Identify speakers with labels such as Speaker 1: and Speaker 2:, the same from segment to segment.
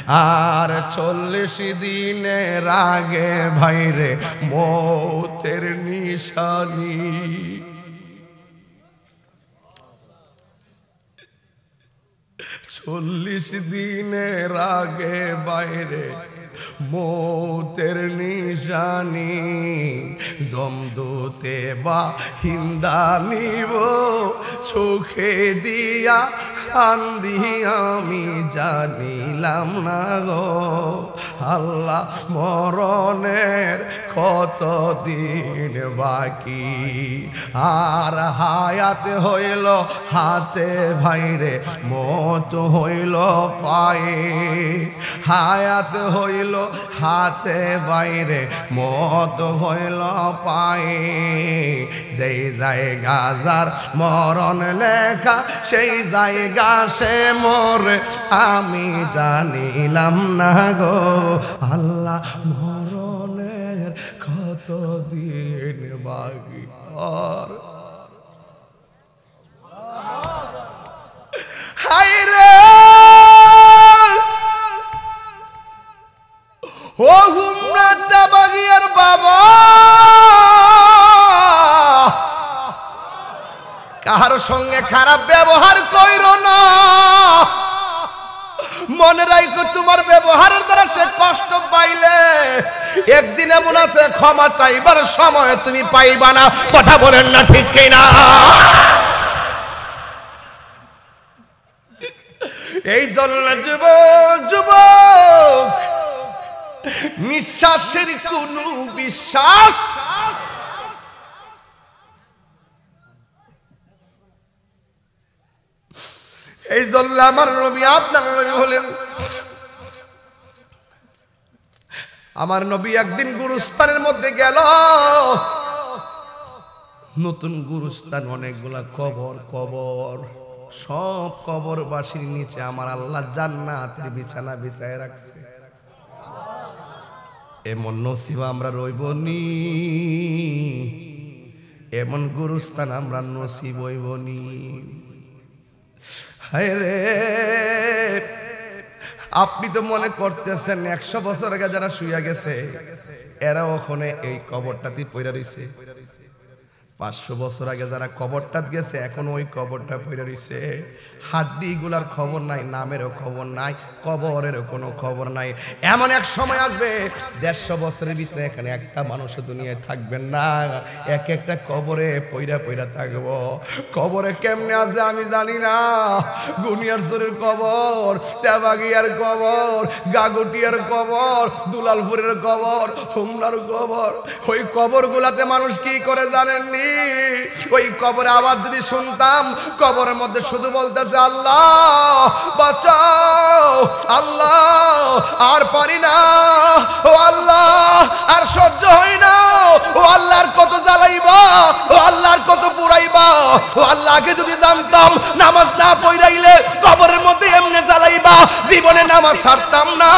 Speaker 1: আর 40 দিনের আগে ভাইরে মৌতের নিশানি। 40 দিনের আগে বাইরে মৌতের নিশানি। জমদূতে বা হিন্দা নিব চোখে দিয়া কান্দি আমি জানিলাম না গো আল্লাহ মরণের কত দিন বাকি। আর হায়াত হইল হাতে ভাইরে মত হইল পায়ে। হায়াত হইল হাতে বাইরে মত হইল পায়ে। যেই জায়গা যার মরণ লেখা সেই জায়গা সে মোরে আমি জানিলাম না গো আল্লাহ মরণের কত দিন বাকি। আর হায়রে ও গুমরাতা বাগিয়ার বাবা, কার সঙ্গে খারাপ ব্যবহার কইরো না। মনে রাখো তোমার ব্যবহারের দ্বারা সে কষ্ট পাইলে একদিন এমন আছে ক্ষমা চাইবার সময় তুমি পাইবা না। কথা বলেন না ঠিক কিনা? এই জন্য যুবক যুবক নিঃশ্বাসের কোন বিশ্বাস এই জন্য আমার নবী আপনার নবী হলেন। আমার নবী একদিন গুরুস্থানের মধ্যে গেল। নতুন গুরুস্থান, অনেকগুলা কবর কবর, সব কবরবাসীর নিচে আমার আল্লাহ জান্নাতের বিছানা বিছায় রাখছে। এমন নসিব আমরা রইবনি, এমন গুরুস্থান আমরা নসিব হইবনি। হায় রে, আপনি তো মনে করতেছেন 100 বছর আগে যারা শুইয়া গেছে এরা ওখানে এই কবরটাতে পইরা রইছে। 500 বছর আগে যারা কবরটা গেছে এখন ওই কবরটা পইরা রইছে। হাড্ডি গুলার খবর নাই, নামেরও খবর নাই, কবরেরও কোনো খবর নাই। এমন এক সময় আসবে 150 বছরের ভিতরে এখানে একটা মানুষ দুনিয়ায় থাকবেন না, এক একটা কবরে পইরা পইরা থাকবো। কবরে কেমনে আছে আমি জানি না। গুনিয়ারচরের কবর, তেবাগিয়ার কবর, গাগুটিয়ার কবর, দুলালপুরের কবর, হুমনার কবর। ওই কবর গুলাতে মানুষ কি করে জানেননি? ওই কবরে আবার যদি শুনতাম কবরের মধ্যে শুধু বলতেছে আল্লাহ বাঁচাও, আল্লাহ আর পারি না, ও আল্লাহ আর সহ্য হয় না, ও আল্লাহর কত জ্বালাইবা, ও আল্লাহর কত পুরাইবা। ও আল্লাহকে যদি জানতাম নামাজ না পড়াইলে কবরের মধ্যে এমনি জ্বালাইবা, জীবনে নামাজ ছাড়তাম না।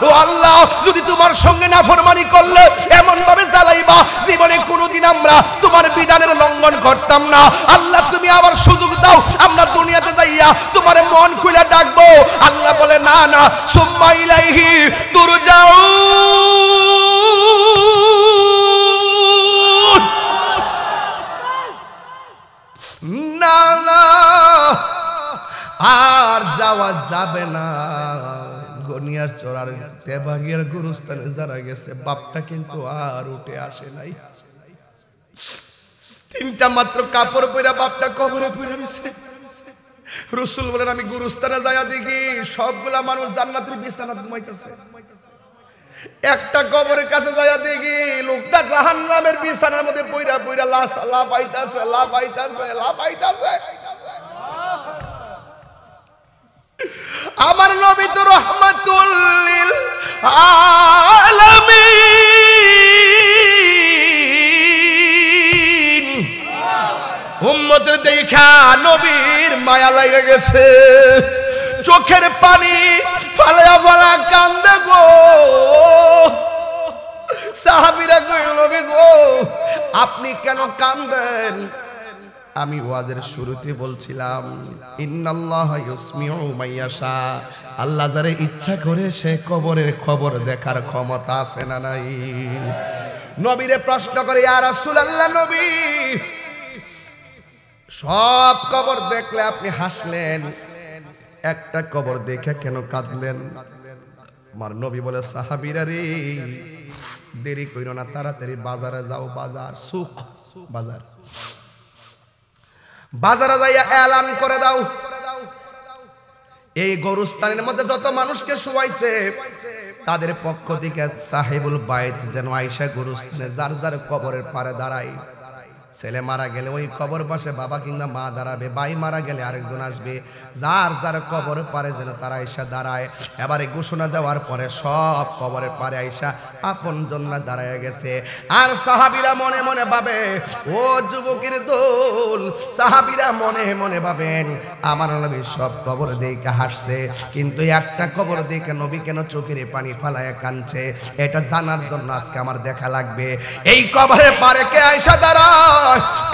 Speaker 1: ও আল্লাহ যদি তোমার সঙ্গে নাফরমানি করলে এমন ভাবে জ্বালাইবা, জীবনে কোনোদিন আমরা তোমার বিধানের লঙ্ঘন করতাম না। আল্লাহ তুমি আবার সুযোগ দাও, আমরা দুনিয়াতে যাইয়া তোমার মন খুলে ডাকবো। আল্লাহ বলে না না, সুম্মা ইলাইহি তুরজাউন। না না আর যাওয়া যাবে না। গনিয়ার চড়ার তেবাগিয়ার গুরুস্থানে যারা গেছে বাপটা কিন্তু আর উঠে আসে নাই। 3টা মাত্র কাপড় পরে বাপটা কবরে পড়ে রয়েছে। রাসূল বলেন আমি গুরুস্থানে যাইয়া দেখি সবগুলা মানুষ জান্নাতের বিছানা ঘুমাইতেছে। একটা কবরের কাছে যাইয়া দেখি লোকটা জাহান্নামের বিছানার মধ্যে পইরা পইরা লাফাইতাছে লাফাইতাছে লাফাইতাছে। আমার নবী তো রহমাতুল লিল আলামিন। উম্মতের দেখা নবীর মায়া লাগে গেছে, চোখের পানি ফালা ফালা কান্দে গো। সাহাবীরা কইল নবী গো আপনি কেন কান্দেন? আমি ওয়াজের শুরুতে বলছিলাম ইন্নাল্লাহা ইউসমিউ মাইয়াশা, আল্লাহ যারে ইচ্ছা করে সে কবরের খবর দেখার ক্ষমতা আছে না নাই? নবীরে প্রশ্ন করে, ইয়া রাসূলুল্লাহ নবী, সব কবর দেখলে আপনি হাসলেন, একটা কবর দেখে কেন কাঁদলেন? আমার নবী বলে, সাহাবীরা রে, দেরি কইরো না, তাড়াতাড়ি বাজারে যাও। বাজার সুখ, বাজার, বাজারে যাইয়া এলান করে দাও, এই গরুস্থানের মধ্যে যত মানুষকে শুয়াইছে তাদের পক্ষ থেকে সাহেবুল বাইত যেন আয়েশা গরুস্থানে যার যার কবরের পারে দাঁড়ায়। ছেলে মারা গেলে ওই কবর পাশে বাবা কিংবা মা দাঁড়াবে, ভাই মারা গেলে আরেকজন আসবে, যার যার কবর পারে যেন তারা আয়েশা দাঁড়ায়। এবারে ঘোষণা দেওয়ার পরে সব কবরের পারে আয়েশা আপন জন্য দাঁড়ায় গেছে। আর সাহাবীরা মনে মনে ভাবে, ও যুবকের দল, সাহাবীরা মনে মনে ভাবেন আমার নবী সব কবর দেখে হাসছে, কিন্তু একটা কবর দেখে নবী কেন চোখের পানি ফালায় কাঁদছে, এটা জানার জন্য আজকে আমার দেখা লাগবে। এই কবরের পারে কে আয়েশা দাঁড়ায়,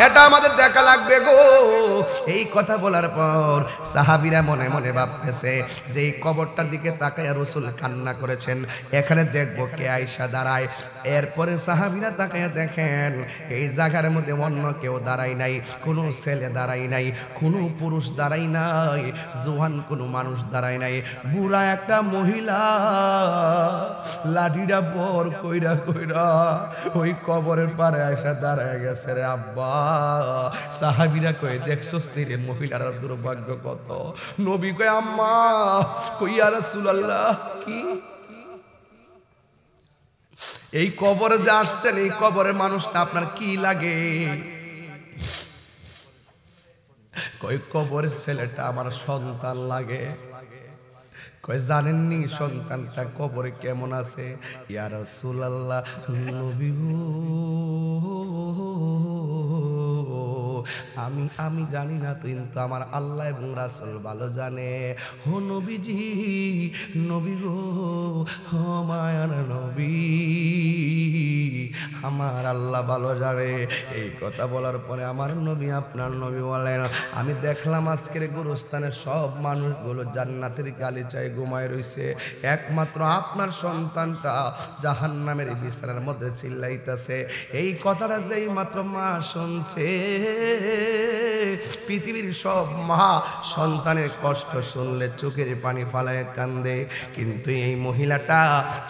Speaker 1: এটা আমাদের দেখা লাগবে গো। এই কথা বলার পর সাহাবীরা মনে মনে ভাবতেছে যে এই কবরটার দিকে তাকায়া রাসূল কান্না করেছেন, এখানে দেখবো কে আয়েশা দাঁড়ায়। এরপরে সাহাবীরা তাকায়া দেখেন এই জায়গার মধ্যে অন্য কেউ দাঁড়ায় নাই, কোনো ছেলে দাঁড়ায় নাই, কোনো পুরুষ দাঁড়ায় নাই, জোয়ান কোনো মানুষ দাঁড়ায় নাই, বুড়া একটা মহিলা লাঠিটা বর কইরা কইরা ওই কবরের পারে আয়েশা দাঁড়ায় গেছে রে আব্বা। সাহাবীরা কই, দেখছস রে মহিলার দুর্ভাগ্য কত? নবী কয়, আম্মা কই, ইয়া রাসূলুল্লাহ, কি এই কবরে যে আসছেন, এই কবরের মানুষটা আপনার কি লাগে? কই, কবরের ছেলেটা আমার সন্তান লাগে। কই, জানেননি সন্তানটা কবরে কেমন আছে? ইয়া রাসূলুল্লাহ, নবী গো, আমি জানি না, কিন্তু আমার আল্লাহ এবং রাসূল ভালো জানে। ও নবীজি, নবী গো, ও মায়ার নবী, আমার আল্লাহ ভালো জানে। এই কথা বলার পরে আমার নবী, আপনার নবী বলেন, আমি দেখলাম আজকের গুরুস্থানের সব মানুষগুলো জান্নাতের গালিচায় ঘুমায় রইছে, একমাত্র আপনার সন্তানটা জাহান্নামের বিছানার মধ্যে চিল্লাইতেছে। এই কথাটা যেই মাত্র মা শুনছে, পৃথিবীর সব মা সন্তানের কষ্ট শুনলে চোখের পানি ফালায় কান্দে, কিন্তু এই মহিলাটা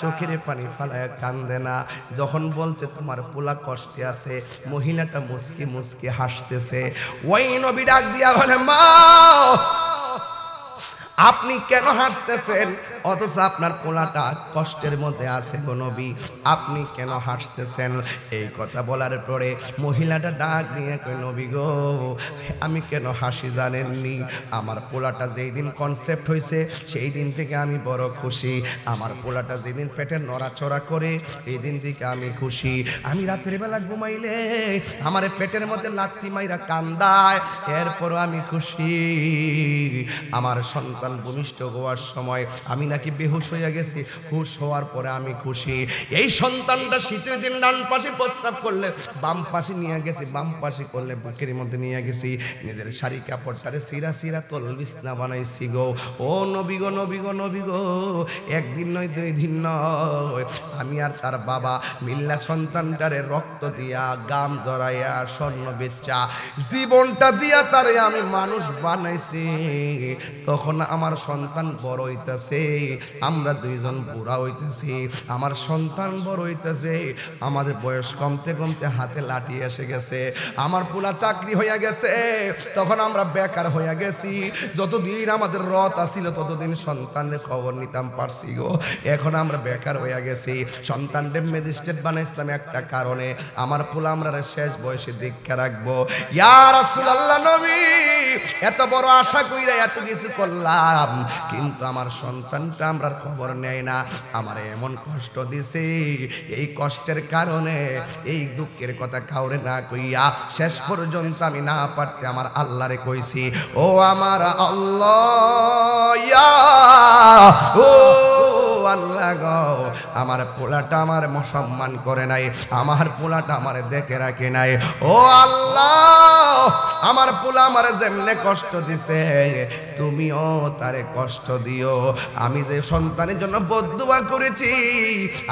Speaker 1: চোখের পানি ফালায় কান্দে না। যখন বলছে তোমার পোলা কষ্টে আছে, মহিলাটা মুস্কি মুস্কি হাসতেছে। ওই নবী ডাক দিয়া বলে, মা আপনি কেন হাসতেছেন? অথচ আপনার পোলাটা কষ্টের মধ্যে আছে গো নবী, আপনি কেন হাসতেছেন? এই কথা বলার পরে মহিলাটা ডাক দিয়ে কই, নবী গো, আমি কেন হাসি জানেননি? আমার পোলাটা যেই দিন কনসেপ্ট হয়েছে সেই দিন থেকে আমি বড় খুশি। আমার পোলাটা যেদিন পেটে নড়াচড়া করে এই দিন থেকে আমি খুশি। আমি রাতের বেলা ঘুমাইলে আমার পেটের মধ্যে লাত্তি মাইরা কান্দায়, এরপরও আমি খুশি। আমার সন্তান ভূমিষ্ঠ হওয়ার সময় আমি নাকি বেহুশ হয়ে গেছি, হুশ হওয়ার পরে আমি খুশি। এই সন্তানটা শীতের দিন ডান পাশে প্রস্রাব করলে বাম পাশে নিয়ে গেছি, বাম পাশে করলে বুকের মধ্যে নিয়ে গেছি, নিজের শাড়ি কাপড়টারে সিরা সিরা তল বিছনা বানাইছি গো। ও নবী গো, নবী গো, নবী গো, একদিন নয় দুই দিন নয়, আমি আর তার বাবা মিল্লা সন্তানটারে রক্ত দিয়া, গাম জড়াইয়া, স্বর্ণ বেচা, জীবনটা দিয়া তারে আমি মানুষ বানাইছি। তখন আমার সন্তান বড় হইতেছে, আমরা দুইজন বুড়া হইতেছি, আমার সন্তান বড় হইতেছে, আমাদের বয়স কমতে কমতে হাতে লাঠি এসে গেছে, আমার পোলা চাকরি হইয়া গেছে, তখন আমরা বেকার হইয়া গেছি। যতদিন আমাদের রথ আসিল ততদিন সন্তানের খবর নিতাম পারছি গো, এখন আমরা বেকার হইয়া গেছি। সন্তানদের ম্যাজিস্ট্রেট বানাইছিলাম একটা কারণে, আমার পোলা আমরা শেষ বয়সে দীক্ষা রাখবো। ইয়া রাসূলুল্লাহ নবী, এত বড় আশা কইরা এত কিছু করলাম, কিন্তু আমার সন্তানটা আমরা খবর নেয় না, আমার এমন কষ্ট দিছে। এই কষ্টের কারণে, এই দুঃখের কথা কাউরে না কইয়া শেষ পর্যন্ত আমি না পারতে আমার আল্লাহরে কইছি, ও আমার আল্লাহ, ও আল্লাহ গো, আমার পোলাটা আমার সম্মান করে নাই, আমার পোলাটা আমার দেখে রাখে নাই। ও আল্লাহ, আমার পোলা আমার যেমনে কষ্ট দিছে তুমিও তারে কষ্ট দিও। আমি যে সন্তানের জন্য বদদুয়া করেছি,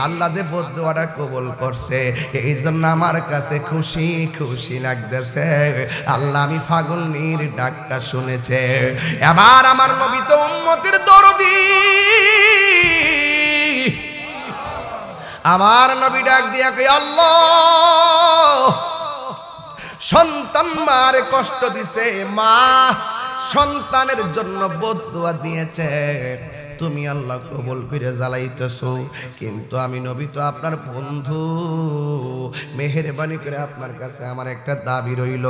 Speaker 1: আল্লাহ যে বদদুয়াটা কবুল করছে, এই জন্য আমার কাছে খুশি খুশি লাগতেছে। আল্লাহ আমি ফাগুনির ডাকটা শুনেছে। এবার আমার নবী তো উম্মতের দরদি, আমার নবী ডাক দিয়া কই, আল্লাহ সন্তান মারে কষ্ট দিছে, মা সন্তানের জন্য বদদুয়া দিয়েছে, তুমি আল্লাহ কবুল করে জ্বালাইতেছো। কিন্তু আমি নবী তো আপনার বন্ধু, মেহেরবানি করে আপনার কাছে আমার একটা দাবি রইল।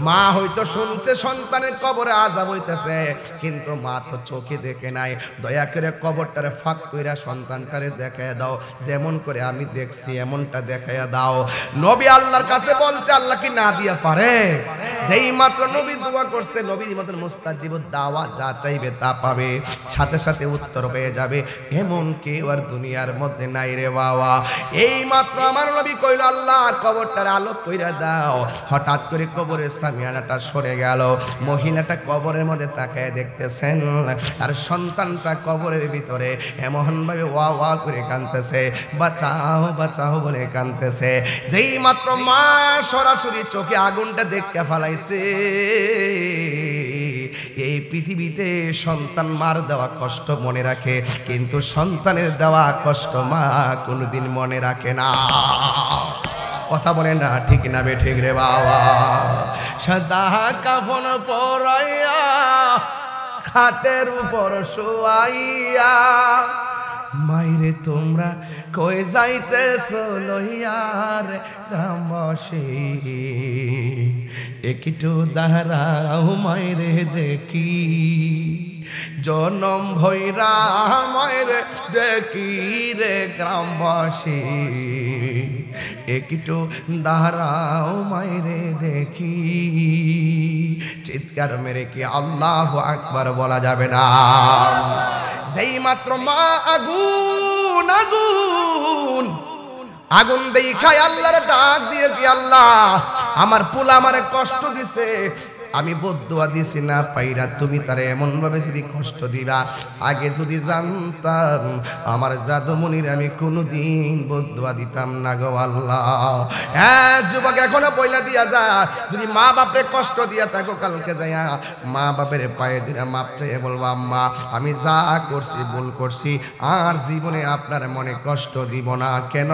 Speaker 1: মা হয়তো শুনছে সন্তানের কবরে আযাব হইতেছে, কিন্তু মা তো চোখে দেখে নাই। দয়া করে কবরটারে ফাঁক কইরা সন্তানটারে দেখায় দাও, যেমন করে আমি দেখছি এমনটা দেখায় দাও। নবী আল্লাহর কাছে বলছে, আল্লাহ কি না দিয়া পারে? যেই মাত্র নবী দোয়া করছে, নবীর মতন মুস্তাজিবুদ দাওয়া, যা চাইবে তা পাবে, সাথে সাথে উত্তর হয়ে যাবে। এমন কেউ আর দুনিয়ার মধ্যে নাই রে বাবা। এই মাত্র আমার নবী কইল, আল্লাহ কবরটার আলো কইরা দাও। হঠাৎ করে কবরের সামিয়ানাটা সরে গেল। মহিলাটা কবরের মধ্যে তাকায় দেখতেছেন, আর সন্তানটা কবরের ভিতরে এমন ভাবে ওয়া ওয়া করে কাঁদতেছে, বাঁচাও বাঁচাও বলে কাঁদতেছে। যেই মাত্র মা সরাসরি চোখে আগুনটা দেখতে ফেলাইছে। এই পৃথিবীতে সন্তান মার দেওয়া কষ্ট মনে রাখে, কিন্তু সন্তানের দেওয়া কষ্ট মা কোনোদিন মনে রাখে না। কথা বলে না ঠিক না বে ঠিক রে বাবা। সাদা কাফন পরাইয়া খাটের উপর শোয়াইয়া, মাইরে তোমরা কই যাইতেছো লইয়ার গ্রামবাসী, একটু দাঁড়াও মাইরে দেখি, জনম ভৈরা মাইরে দেখি রে গ্রামবাসী, একটু দাঁড়াও মাইরে দেখি। চিৎকার মেরে কি আল্লাহু আকবার বলা যাবে না? যেই মাত্র মা আগুন আগুন আগুন দেখায় আল্লাহর ডাক দিয়ে কি, আল্লাহ আমার পোলা আমারে কষ্ট দিছে, আমি বদদুয়া দিছি না পাইরা, তুমি তারে এমন ভাবে যদি কষ্ট দিবা, আগে যদি জানতাম আমার জাদুমনির আমি কোনোদিন বদদুয়া দিতাম না গো আল্লাহ। হ্যাঁ যুবক, এখনো পয়লা দিয়া যা, যদি মা বাপরে কষ্ট দিয়া থাকো, কালকে যাইয়া মা বাপের পায়ে দিরা মাপ চাইয়া বলবা, আম্মা আমি যা করছি ভুল করছি, আর জীবনে আপনার মনে কষ্ট দিব না। কেন?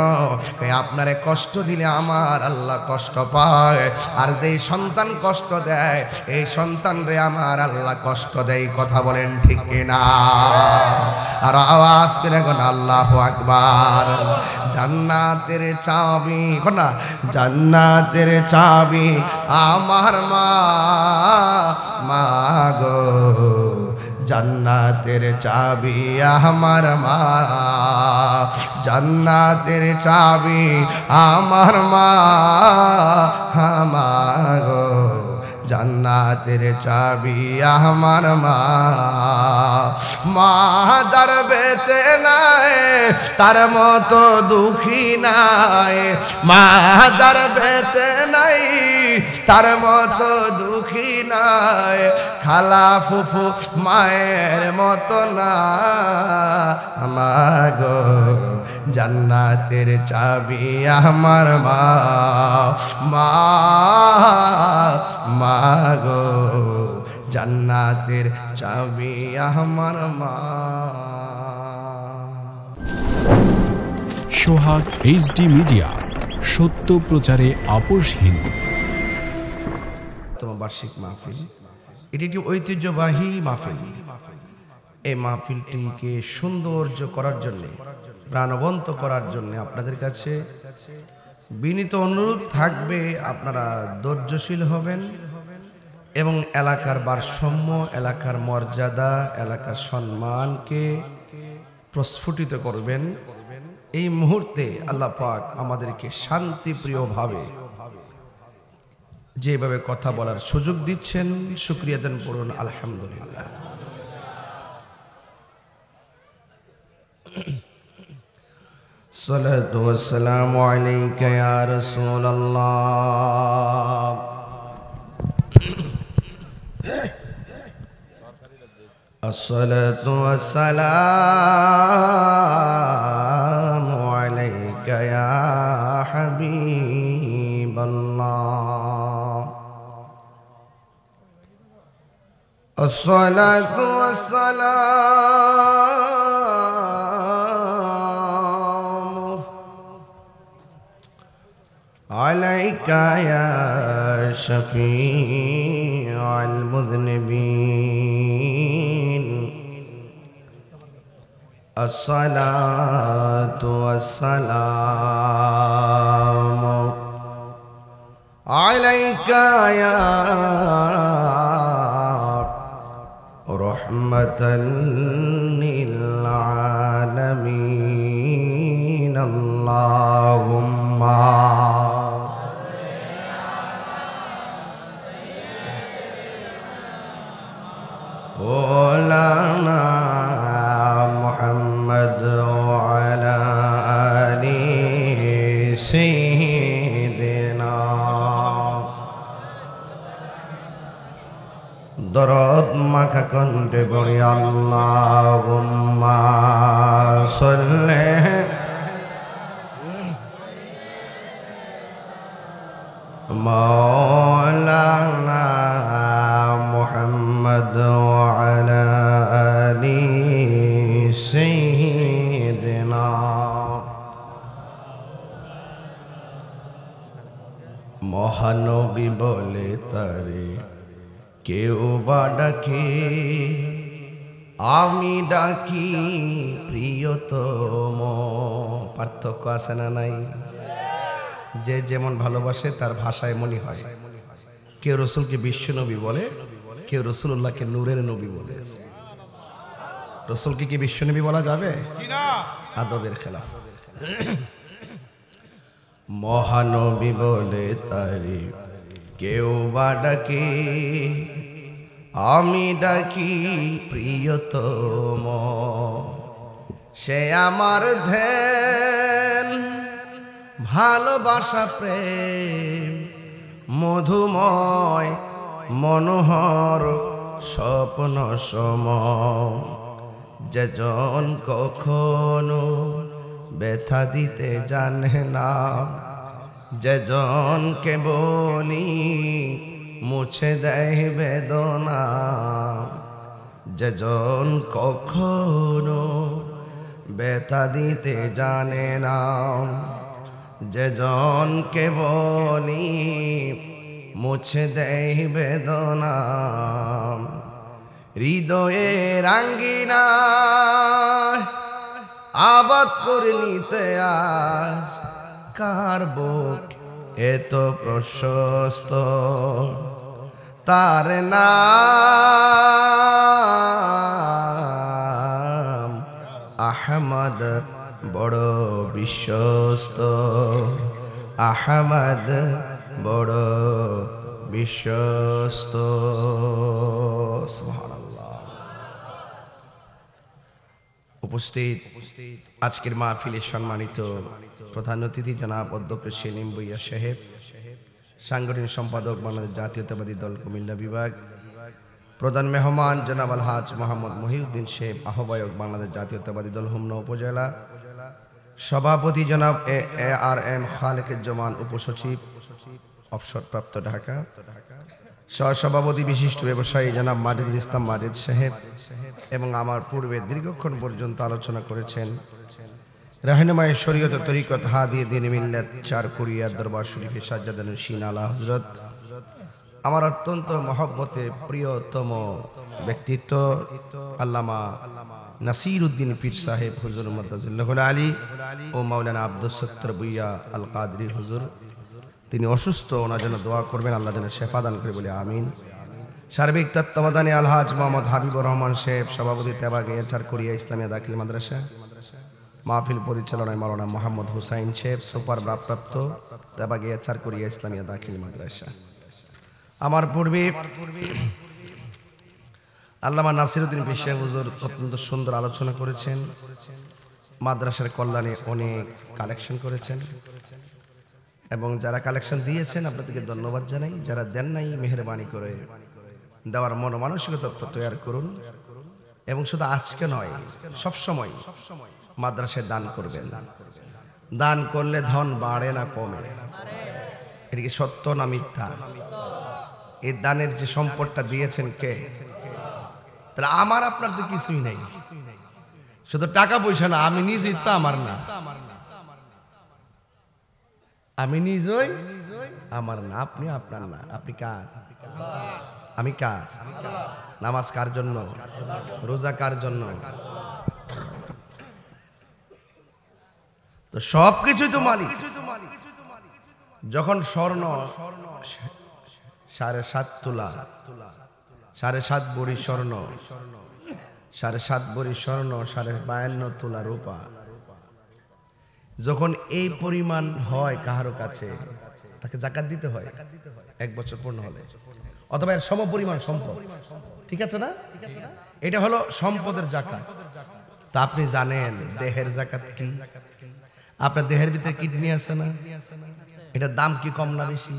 Speaker 1: আপনারে কষ্ট দিলে আমার আল্লাহ কষ্ট পায়, আর যেই সন্তান কষ্ট দেয় এই সন্তান রে আমার আল্লাহ কষ্ট দেয়। কথা বলেন ঠিক কিনা? আর আওয়াজ করে কোন আল্লাহু আকবার। জান্নাতের চাবি, কোনা জান্নাতের চাবি আমার মা, মা গো জান্নাতের চাবি আমার মা, জান্নাতের চাবি আমার মা, মা গো জান্নাতের চাবি আমার মা। মা যার বেঁচে নাই তার মতো দুঃখী নাই, মা যার বেঁচে নাই তার মতো দুঃখী নাই, খালা ফুফু মায়ের মতো না, মা গো জান্নাতের চাবি আমার মা, মা মা গো জান্নাতের চাবি আমার মা।
Speaker 2: সোহাগ এইচডি মিডিয়া, সত্য প্রচারে আপোষহীন।
Speaker 1: তোমার বার্ষিক মাহফিল, এটি একটি ঐতিহ্যবাহী মাহফিল। এই মাহফিলটিকে সৌন্দর্য করার জন্য, প্রাণবন্ত করার জন্য আপনাদের কাছে বিনীত অনুরোধ থাকবে, আপনারা ধৈর্যশীল হবেন এবং এলাকার ভারসাম্য, এলাকার মর্যাদা, এলাকার সম্মানকে প্রস্ফুটিত করবেন। এই মুহূর্তে আল্লাহ পাক আমাদেরকে শান্তিপ্রিয়ভাবে যেভাবে কথা বলার সুযোগ দিচ্ছেন, শুকরিয়া দেন পড়ুন আলহামদুলিল্লাহ। الصلاة والسلام عليك يا رسول الله الصلاة والسلام عليك يا حبيب الله الصلاة والسلام عليك يا شفيع المذنبين الصلاة والسلام عليك يا رحمة للعالمين اللهم مولانا محمد وعلى آل سيدنا درود মাখা কণ্ঠে পড়ি আল্লাহুম্মা সাল্লি مولانا محمد وعلى آل سيدنا মহানবী বলে তারে কেউ বা ডাকে আমি ডাকি প্রিয়তম পার্থক্য আছে না নাই যে যেমন ভালোবাসে তার ভাষা এমনই হয় কেউ রসুলকে বিশ্বনবী বলে কেউ রসুল্লাহকে নূরের নবী বলে রসুলকে কি বিশ্বনবী বলা যাবে আদবের খেলাফ মহানবী বলে তারে কেউ বা ডাকে আমি ডাকি প্রিয়তম সে আমার ধ্যান ভালোবাসা প্রেম মধুময় মনোহর স্বপ্ন সম যেজন কখনো ব্যথা দিতে জানে না যেজনকে বলি মুছে দেয় বেদনা যেজন কখনো ব্যথা দিতে জানে না যেজনকে বলি মুছে দেয় বেদনা হৃদয়ের আঙ্গিনা আবাদ করে নিতে আস কার বুক এত প্রশস্ত তার নাম আহমদ বড় বিশ্বস্ত আহমদ বড় বিশ্বস্ত সুবহানাল্লাহ। উপস্থিত আজকের মাহফিলের সম্মানিত প্রধান অতিথি জনাব অধ্যক্ষ সেলিম ভূঁইয়া সাহেব, সাংগঠনিক সম্পাদক বাংলাদেশ জাতীয়তাবাদী দল কুমিল্লা বিভাগ, প্রধান মেহমান জনাব আলহাজ মোহাম্মদ মহিউদ্দিন সাহেব, আহ্বায়ক বাংলাদেশ জাতীয়তাবাদী দল হোমনা উপজেলা, সভাপতি জনাব ARM খালেকুজ্জামান, উপসচিব অবসরপ্রাপ্ত ঢাকা, সহসভাপতি বিশিষ্ট ব্যবসায়ী জনাব মাজিদুল ইসলাম মাজিদ সাহেব এবং আমার পূর্বে দীর্ঘক্ষণ পর্যন্ত আলোচনা করেছেন রাহনুমায়ে শরীয়ত তরিকত হাদি দ্বীন মিল্লাত চারকুরিয়া দরবার শরীফে সাজ্জাদানুর শিন আলা হযরত, আমার অত্যন্ত মহব্বতে প্রিয়তম ব্যক্তিত্ব আল্লামা নাসির উদ্দিন পীর সাহেব হুজুর মুদাজ্জিলুল আলী ও মাওলানা আব্দুস সত্তর ভূঁইয়া আল কাদরি হুজুর, তিনি অসুস্থ, ওনার জন্য দোয়া করবেন, আল্লাহ যেন শেফা দান করে বলে আমিন। সার্বিক তত্ত্বাবধানে আলহাজ মোহাম্মদ হাবিবুর রহমান সাহেব, সভাপতি তেবাগে চারকুরিয়া ইসলামিয়া দাখিল মাদ্রাসা, মাহফিল পরিচালনায় মাওলানা মোহাম্মদ হুসাইন সাহেব, সুপার প্রাপ্ত তেবাগে চারকুরিয়া ইসলামিয়া দাখিল মাদ্রাসা। আমার পূর্বে আল্লামা নাসিরউদ্দিন পীর সাহেব হুজুর অত্যন্ত সুন্দর আলোচনা করেছেন। মাদ্রাসার কল্যাণে অনেক কালেকশন করেছেন এবং যারা কালেকশন দিয়েছেন আপনাদেরকে ধন্যবাদ জানাই। যারা দেন নাই মেহেরবানি করে দেওয়ার মানসিকতা তৈরি করুন এবং শুধু আজকে নয় সব সময় মাদ্রাসায় দান করবেন। দান করলে ধন বাড়ে না কমে, এটা কি সত্য না মিথ্যা? এই দানের যে সম্পদটা দিয়েছেন কে? তাহলে আমার আপনার তো কিছুই নেই, শুধু টাকা পয়সা না, আমি নিজেই তো আমার না, আমি নিজেই আমার না, আপনি আপনার না। আপনি কার? আমি কার? নামাজ কার জন্য? রোজা কার জন্য? তো সবকিছুই তো মালিক। যখন স্বর্ণ 7.5 তোলা, 7.5 ভরি স্বর্ণ, 7.5 ভরি স্বর্ণ, 52 তোলা রূপা, যখন এই পরিমাণ হয় কাহারো কাছে, তাকে যাকাত দিতে হয় 1 বছর পূর্ণ হলে, অথবা এর সমপরিমাণ সম্পদ। ঠিক আছে না? এটা হলো সম্পদের যাকাত। তা আপনি জানেন দেহের যাকাত কি? আপনার দেহের ভিতরে কিডনি আছে না? এটার দাম কি কম না বেশি?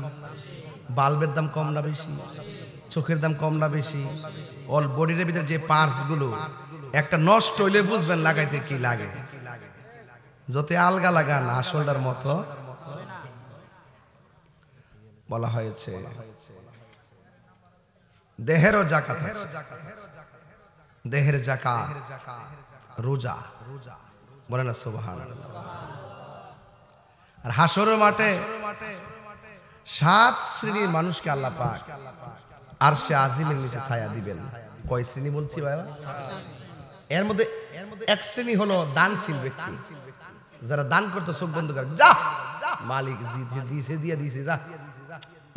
Speaker 1: বাল্বের দাম কম না বেশি? চোখের দাম কম না বেশি? অল বডির ভিতরে যে পার্টস গুলো একটা নষ্ট হইলে বুঝবেন লাগাইতে কি লাগে। যত আলগা লাগান আসলটার মতো বলা হয়েছে। দেহেরও যাকাত আছে। দেহের যাকাত রোজা, বলেন না সুবহানাল্লাহ। আর হাসরের মাঠে 7 শ্রেণীর মানুষকে আল্লাহ পাক আরশে আজিমের নিচে ছায়া দিবেন। কয় শ্রেণী বলছি বাবা? এর মধ্যে এক শ্রেণী হলো দানশীল ব্যক্তি, যারা দান করতে চোখ বন্ধ করে, যা মালিক দিয়েছে দিয়ে দিয়েছে যা,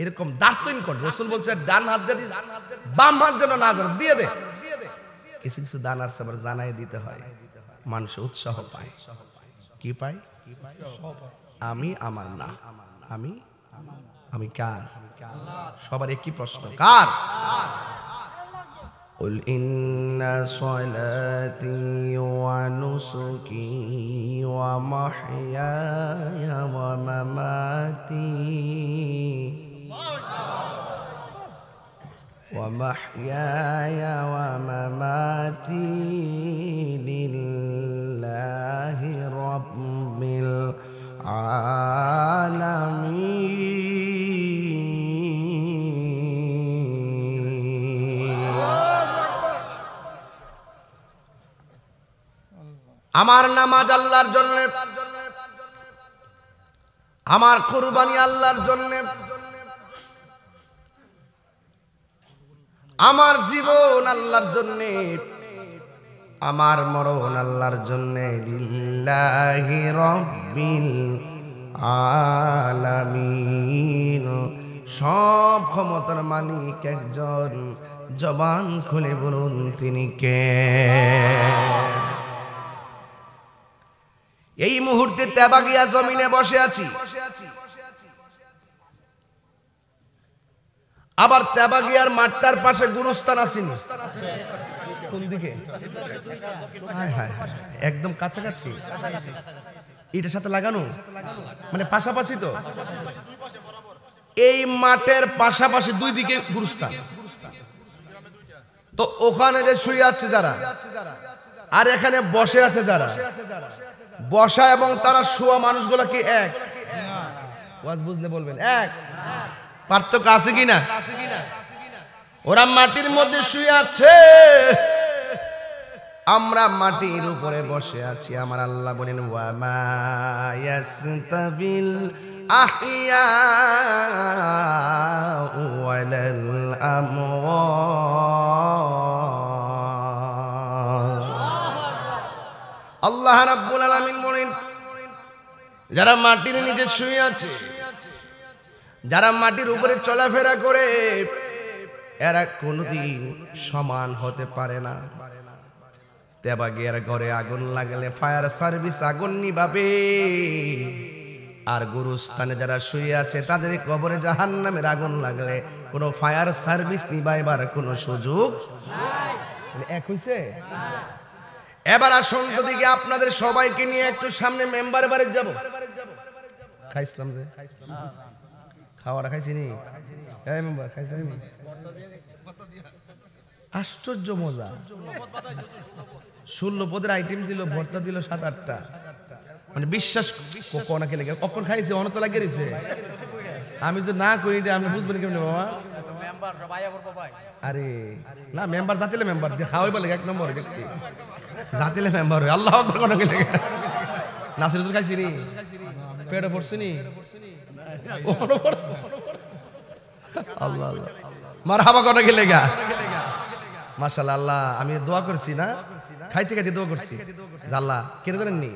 Speaker 1: এরকম দাঁড়তইন কর। রাসূল বলছে ডান হাত দিয়ে বাম হাত যেন না জানে, দিয়ে দে। কিছু কিছু দান আছে আবার জানাই দিতে হয়, মানুষ উৎসাহ পায়। কি পায়? আমি আমার না, আমি কার? সবার একই প্রশ্ন, কার? قل إن صلاتي ونسكي ومحياي ومماتي لله رب العالمين। আমার নামাজ আল্লাহর জন্য, আমার কুরবানি আল্লাহর জন্য, আমার জীবন আল্লাহর জন্য, আমার মরণ আল্লাহর জন্য। লিল্লাহি রাব্বিল আলামিন। সব ক্ষমতার মালিক একজন, জবান খুলে বলুন তিনি কে? এই মুহূর্তে তেবাগিয়া জমিনে বসে আছি, আবার তেবাগিয়ার মাঠটার পাশে গুরুস্থান আসেনি। কোন দিকে? একদম কাছাকাছি, এটার সাথে লাগানো, মানে পাশাপাশি। তো এই মাঠের পাশাপাশি 2 দিকে গুরুস্থান। তো ওখানে যে শুয়ে আছে যারা, আর এখানে বসে আছে যারা, বসা এবং তারা শোয়া মানুষগুলো কি এক? ওয়াজ বুঝলে বলবেন এক। পার্থক্য আছে কিনা? ওরা মাটির মধ্যে শুয়ে আছে, আমরা মাটির উপরে বসে আছি। আমার আল্লাহ বলেন ওয়া মা ইয়াস্তাবিল আহইয়া ওয়ালাল আমওয়াত। আল্লাহ রাব্বুল আলামিন বলেন যারা মাটির নিচে শুয়ে আছে, যারা মাটির উপরে চলাফেরা করে, এরা কোনোদিন সমান হতে পারে না। তেবাগিয়ার ঘরে আগুন লাগলে ফায়ার সার্ভিস আগুন নিভাবে, আর গুরুস্থানে যারা শুয়ে আছে তাদের কবরে জাহান্নামের আগুন লাগলে কোনো ফায়ার সার্ভিস নিভাইবার কোনো সুযোগ নাই। এক হইছে? এবার আসুন তো দিকে আপনাদের সবাইকে নিয়ে একটু সামনে মেম্বারে বাড়ি যাব। খাইছিলাম যে খাওয়াটা খাইছি নি এই মেম্বার খাইছিলাম নি? আশ্চর্য মজা, 16 পদের আইটেম দিল, ভর্তা দিল 7-8টা, মানে বিশ্বাস কোনাকে লেগে কখন খাইছে অনত লাগে রইছে। আমি তো না করি আপনি বুঝবেন কেমনে বাবা? আরে না মেম্বার জাতিলে মেম্বার দিয়ে খাওয়াই বলে 1 নম্বরে দেখছি জাতিলে মেম্বার হয়। আল্লাহ আকবার কোনাকে লেগে নাসির হুজুর খাইছি নি? পেটে পড়ছে নি? আল্লাহ আল্লাহ মারহাবা কোনাকে লেগা মাশাআল্লাহ। আল্লাহ আমি দোয়া করছি না, খাইতে খাইতে দোয়া করছি যে আল্লাহ কেন জানেন নি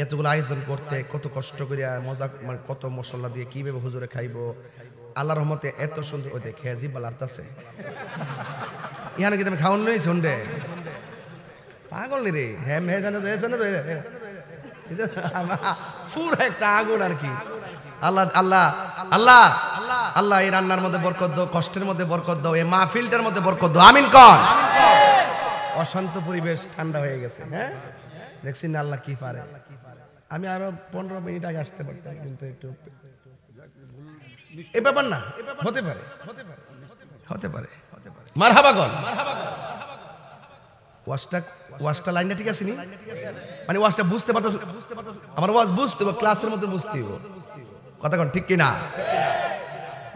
Speaker 1: এতগুলো আয়োজন করতে কত কষ্ট করিয়া মজা, মানে কত মশলা দিয়ে কিভাবে হুজুরে খাইবো। আল্লাহর রহমতে এত সুন্দর ওই দেখে জিব্বা লাড়তাছে। ইহানে কি তুমি খাওয়ান নই সন্ডে পাগল নি রে? হ্যাঁ মেয়ে জানো তো পুরো একটা আগুন আর কি। আল্লাহ আল্লাহ আল্লাহ আল্লাহ এই রান্নার মধ্যে বরকত দাও, কষ্টের মধ্যে বরকত দাও, এই মাহফিলটার মধ্যে বরকত দাও, আমিন কন। অশান্ত পরিবেশ ঠান্ডা হয়ে গেছে। হ্যাঁ দেখছি না আল্লাহ কি পারে। আমি আরো 15 মিনিট আগে আসতে পারতাম, কিন্তু একটু এই ব্যাপার না, হতে পারে হতে পারে। মারহাবা কন। ওয়াজটা লাইনটা ঠিক আছে নি? মানে ওয়াজটা বুঝতে পারতেছ? আমার ওয়াজ বুঝতে হবে, ক্লাসের মধ্যে বুঝতে হবে, কথা কন ঠিক কিনা?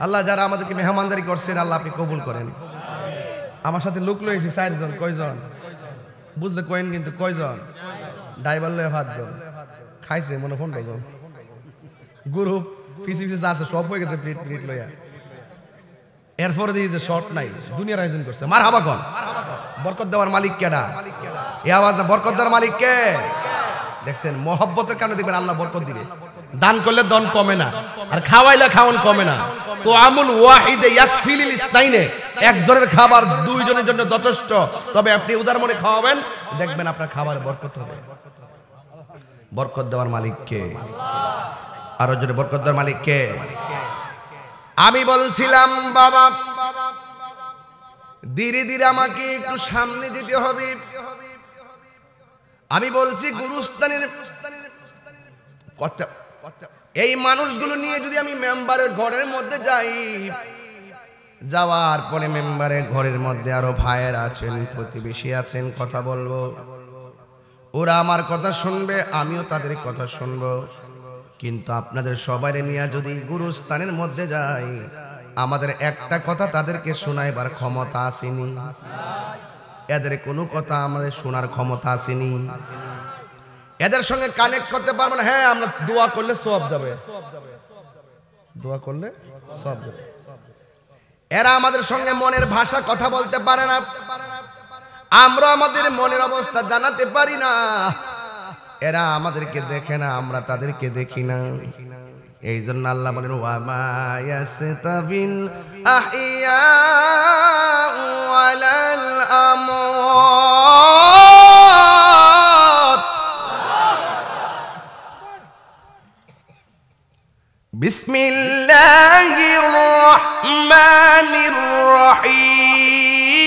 Speaker 1: আল্লাহ যারা আমাদেরকে মেহমানদারি করছেন আল্লাহ আপনি কবুল করেন। আমার সাথে লোক লয়েছি 4 জন, কয়জন বুঝলে কয়েন, কিন্তু কয়জন? ড্রাইভার লয়ে 5 জন, খাইছে মনে 15 জন, গ্রুপ পিসি আছে সব হয়ে গেছে প্লেট লইয়া। এরপরে দিয়ে যে শর্ট নাই, দুনিয়ার আয়োজন করছে। মারহাবা কন। বরকত দেওয়ার মালিক কেডা? এই আওয়াজ না, বরকত দেওয়ার মালিক কে? দেখছেন মহব্বতের কারণে দেখবেন আল্লাহ বরকত দিবে। দান করলে দন কমে না, আর খাওয়াইলে খাওয়ান কমে না। তো আমুল ওয়াহিদে ইয়াকফিল ইসনাইনে, একজনের খাবার 2 জনের জন্য যথেষ্ট। তবে আপনি উদার মনে খাওয়াবেন, দেখবেন আপনার খাবারে বরকত হবে। বরকত দেওয়ার মালিক কে? আরো জোরে বরকত দেওয়ার মালিক কে? আমি বলছিলাম বাবা ধীরে ধীরে আমাকে একটু সামনে যেতে হবে। আমি বলছি গুরুস্থানের কথা, এই মানুষগুলো নিয়ে যদি আমি মেম্বারের ঘরের মধ্যে যাই, যাওয়ার পরে মেম্বারের ঘরের মধ্যে আরো ভাইয়ের আছেন, প্রতিবেশী আছেন, কথা বলবো, ওরা আমার কথা শুনবে, আমিও তাদের কথা শুনবো। কিন্তু আপনাদের সবাই নিয়ে যদি গুরুস্থানের মধ্যে যাই, আমাদের একটা কথা তাদেরকে শোনাইবার ক্ষমতা আসেনি, এদের কোনো কথা আমাদের শোনার ক্ষমতা আসেনি, এদের সঙ্গে কানেক্ট করতে পারবো না। হ্যাঁ আমরা দোয়া করলে সওয়াব যাবে, দোয়া করলে সওয়াব যাবে। এরা আমাদের সঙ্গে মনের ভাষা কথা বলতে পারে না, আমরা আমাদের মনের অবস্থা জানাতে পারি না। এরা আমাদেরকে দেখে না, আমরা তাদেরকে দেখি না। এই জন্য আল্লাহ বলেন ওয়া মা ইয়াসতাবিল আহইয়া ওয়ালাল আমওয়াত। বিসমিল্লাহির রহমানির রহিম।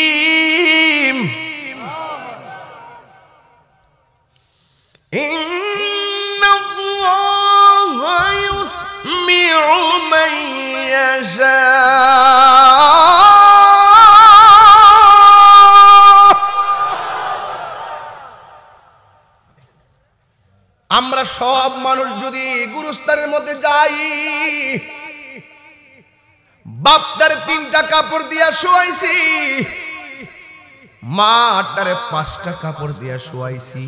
Speaker 1: ইন্নাল্লাহা ইউসমিউ মান ইয়াশা। আমরা সব মানুষ যদি গুরুস্থানের মধ্যে যাই, বাপটারে 3টা কাপড় দিয়া শোয়াইছি, মাটারে 5টা কাপড় দিয়া শোয়াইছি,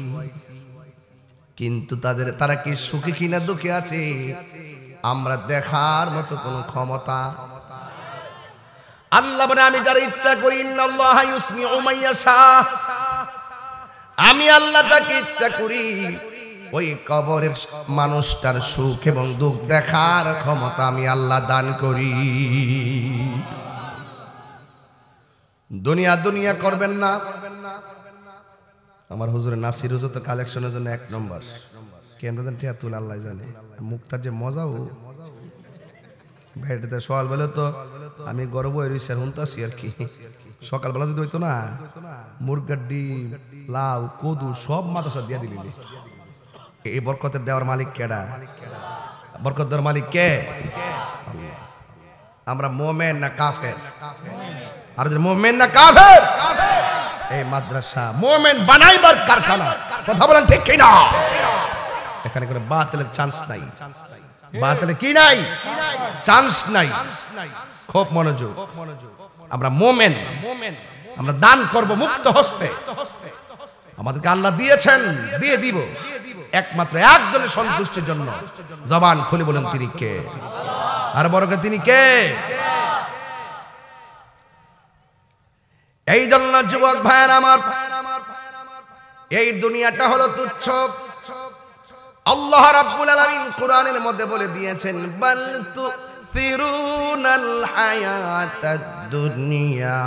Speaker 1: কিন্তু তারা কি সুখী কিনা দুঃখে আছে আমরা দেখার মতো কোনো ক্ষমতা। আল্লাহ বলে আমি যারা ইচ্ছা করি, ইন্নাল্লাহা ইউসমিউ মান ইয়াশা, আমি আল্লাহ যাকে ইচ্ছা করি ওই কবরের মানুষটার সুখ এবং দুঃখ দেখার ক্ষমতা আমি আল্লাহ দান করি। দুনিয়া দুনিয়া করবেন না। আমার হুজুরের নাসির হুজুর তো কালেকশনের জন্য 1 নম্বর, কেমন টিয়া তুল আল্লাহ জানে, মুখটা যে মজাও ভেটতে সওয়াল বলে তো আমি গর্ব হইছি আর হুনতাছি আর কি। সকালবেলা যদি হইতো না মুরগার ডিম লাউ কদু সব মাদ্রাসা দিয়ে দিলি। এই বরকতের দেওয়ার মালিক কেডা? বরকত দেওয়ার মালিক কে? আল্লাহ। আমরা মোমেন না কাফের? আর মোমেন না কাফের? এই মাদ্রাসা মোমেন বানাইবার কারখানা। কথা বলেন ঠিক কিনা? এখানে কোনো বাতিলের চান্স নাই। বাতিলে কি নাই? চান্স নাই। খুব মনোযোগ। আমরা মোমেন, আমরা দান করব মুক্ত হস্তে। আমাদেরকে আল্লাহ দিয়েছেন, দিয়ে দিব একমাত্র একজনের সন্তুষ্টির জন্য। জবান খুলে বলেন তিনি কে? আর বড়কে তিনি কে? এই জন্য যুবক ভাইয়ের আমার, এই দুনিয়াটা হলো তুচ্ছ। আল্লাহ রাব্বুল আলামিন কোরআনের মধ্যে বলে দিয়েছেন, বাল তুসিরুনাল হায়াতাদ দুনিয়া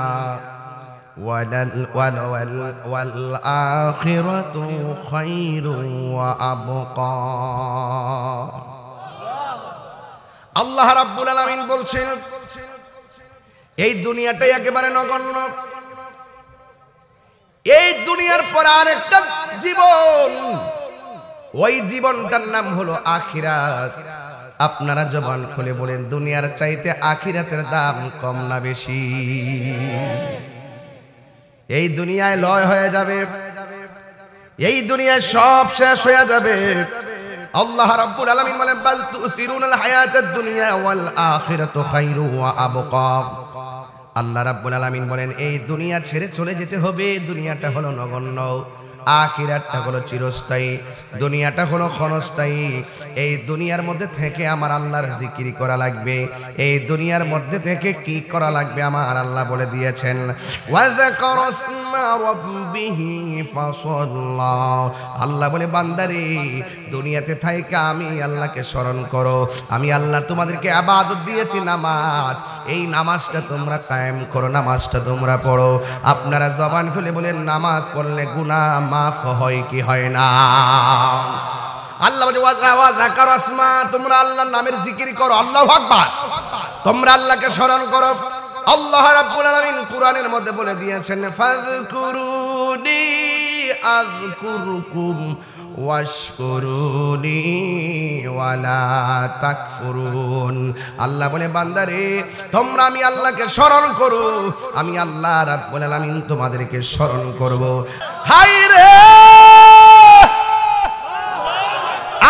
Speaker 1: ওয়াল আখিরাতু খায়রুন ওয়া আবকা। আল্লাহ রাব্বুল আলামিন বলছেন এই দুনিয়াটাই একেবারে নগণ্য। এই দুনিয়ার পর আরেকটা জীবন, ওই জীবনটার নাম হলো আখিরাত। আপনারা জবান খুলে বলেন, দুনিয়ার চাইতে আখিরাতের দাম কম না বেশি? এই দুনিয়ায় লয় হয়ে যাবে, এই দুনিয়ায় সব শেষ হয়ে যাবে। আল্লাহ রাব্বুল আলামিন বলেন, বাল তুসিরুনাল হায়াতাদ দুনিয়া ওয়াল আখিরাতু খায়রুন ওয়া আবকা। আল্লাহ রাব্বুল আলামিন বলেন, এই দুনিয়া ছেড়ে চলে যেতে হবে। দুনিয়াটা হলো নগণ্য, আখিরাতটা হলো চিরস্থায়ী, দুনিয়াটা হলো ক্ষণস্থায়ী। এই দুনিয়ার মধ্যে থেকে আমার আল্লাহর জিকির করা লাগবে। এই দুনিয়ার মধ্যে থেকে কি করা লাগবে আমার আল্লাহ বলে দিয়েছেন, ওয়াযকারা ইসমা রাব্বিহি ফাসাল্লা। আল্লাহ বলে, বান্দারে দুনিয়াতে থাইকা আমি আল্লাহকে স্মরণ করো। আমি আল্লাহ তোমাদেরকে ইবাদত দিয়েছি নামাজ, এই নামাজটা তোমরা কায়েম করো, নামাজটা তোমরা পড়ো। আপনারা জবান খুলে বলেন, নামাজ পড়লে গুনাহ মাফ হয় কি হয় না? আল্লাহ বলে, ওয়াযকারা ইসমা, তোমরা আল্লাহর নামের জিকির করো। আল্লাহু আকবার। তোমরা আল্লাহকে স্মরণ করো। আল্লাহ রাব্বুল আলামিন কোরআনের মধ্যে বলে দিয়েছেন, ফাযকুরুনি আযকুরকুম ওয়াশকুরুনি ওয়ালা তাকফুরুন। আল্লাহ বলে, বান্দারে তোমরা আমি আল্লাহকে স্মরণ করো, আমি আল্লাহ রাব্বুল আলামিন তোমাদেরকে স্মরণ করব। হাই রে,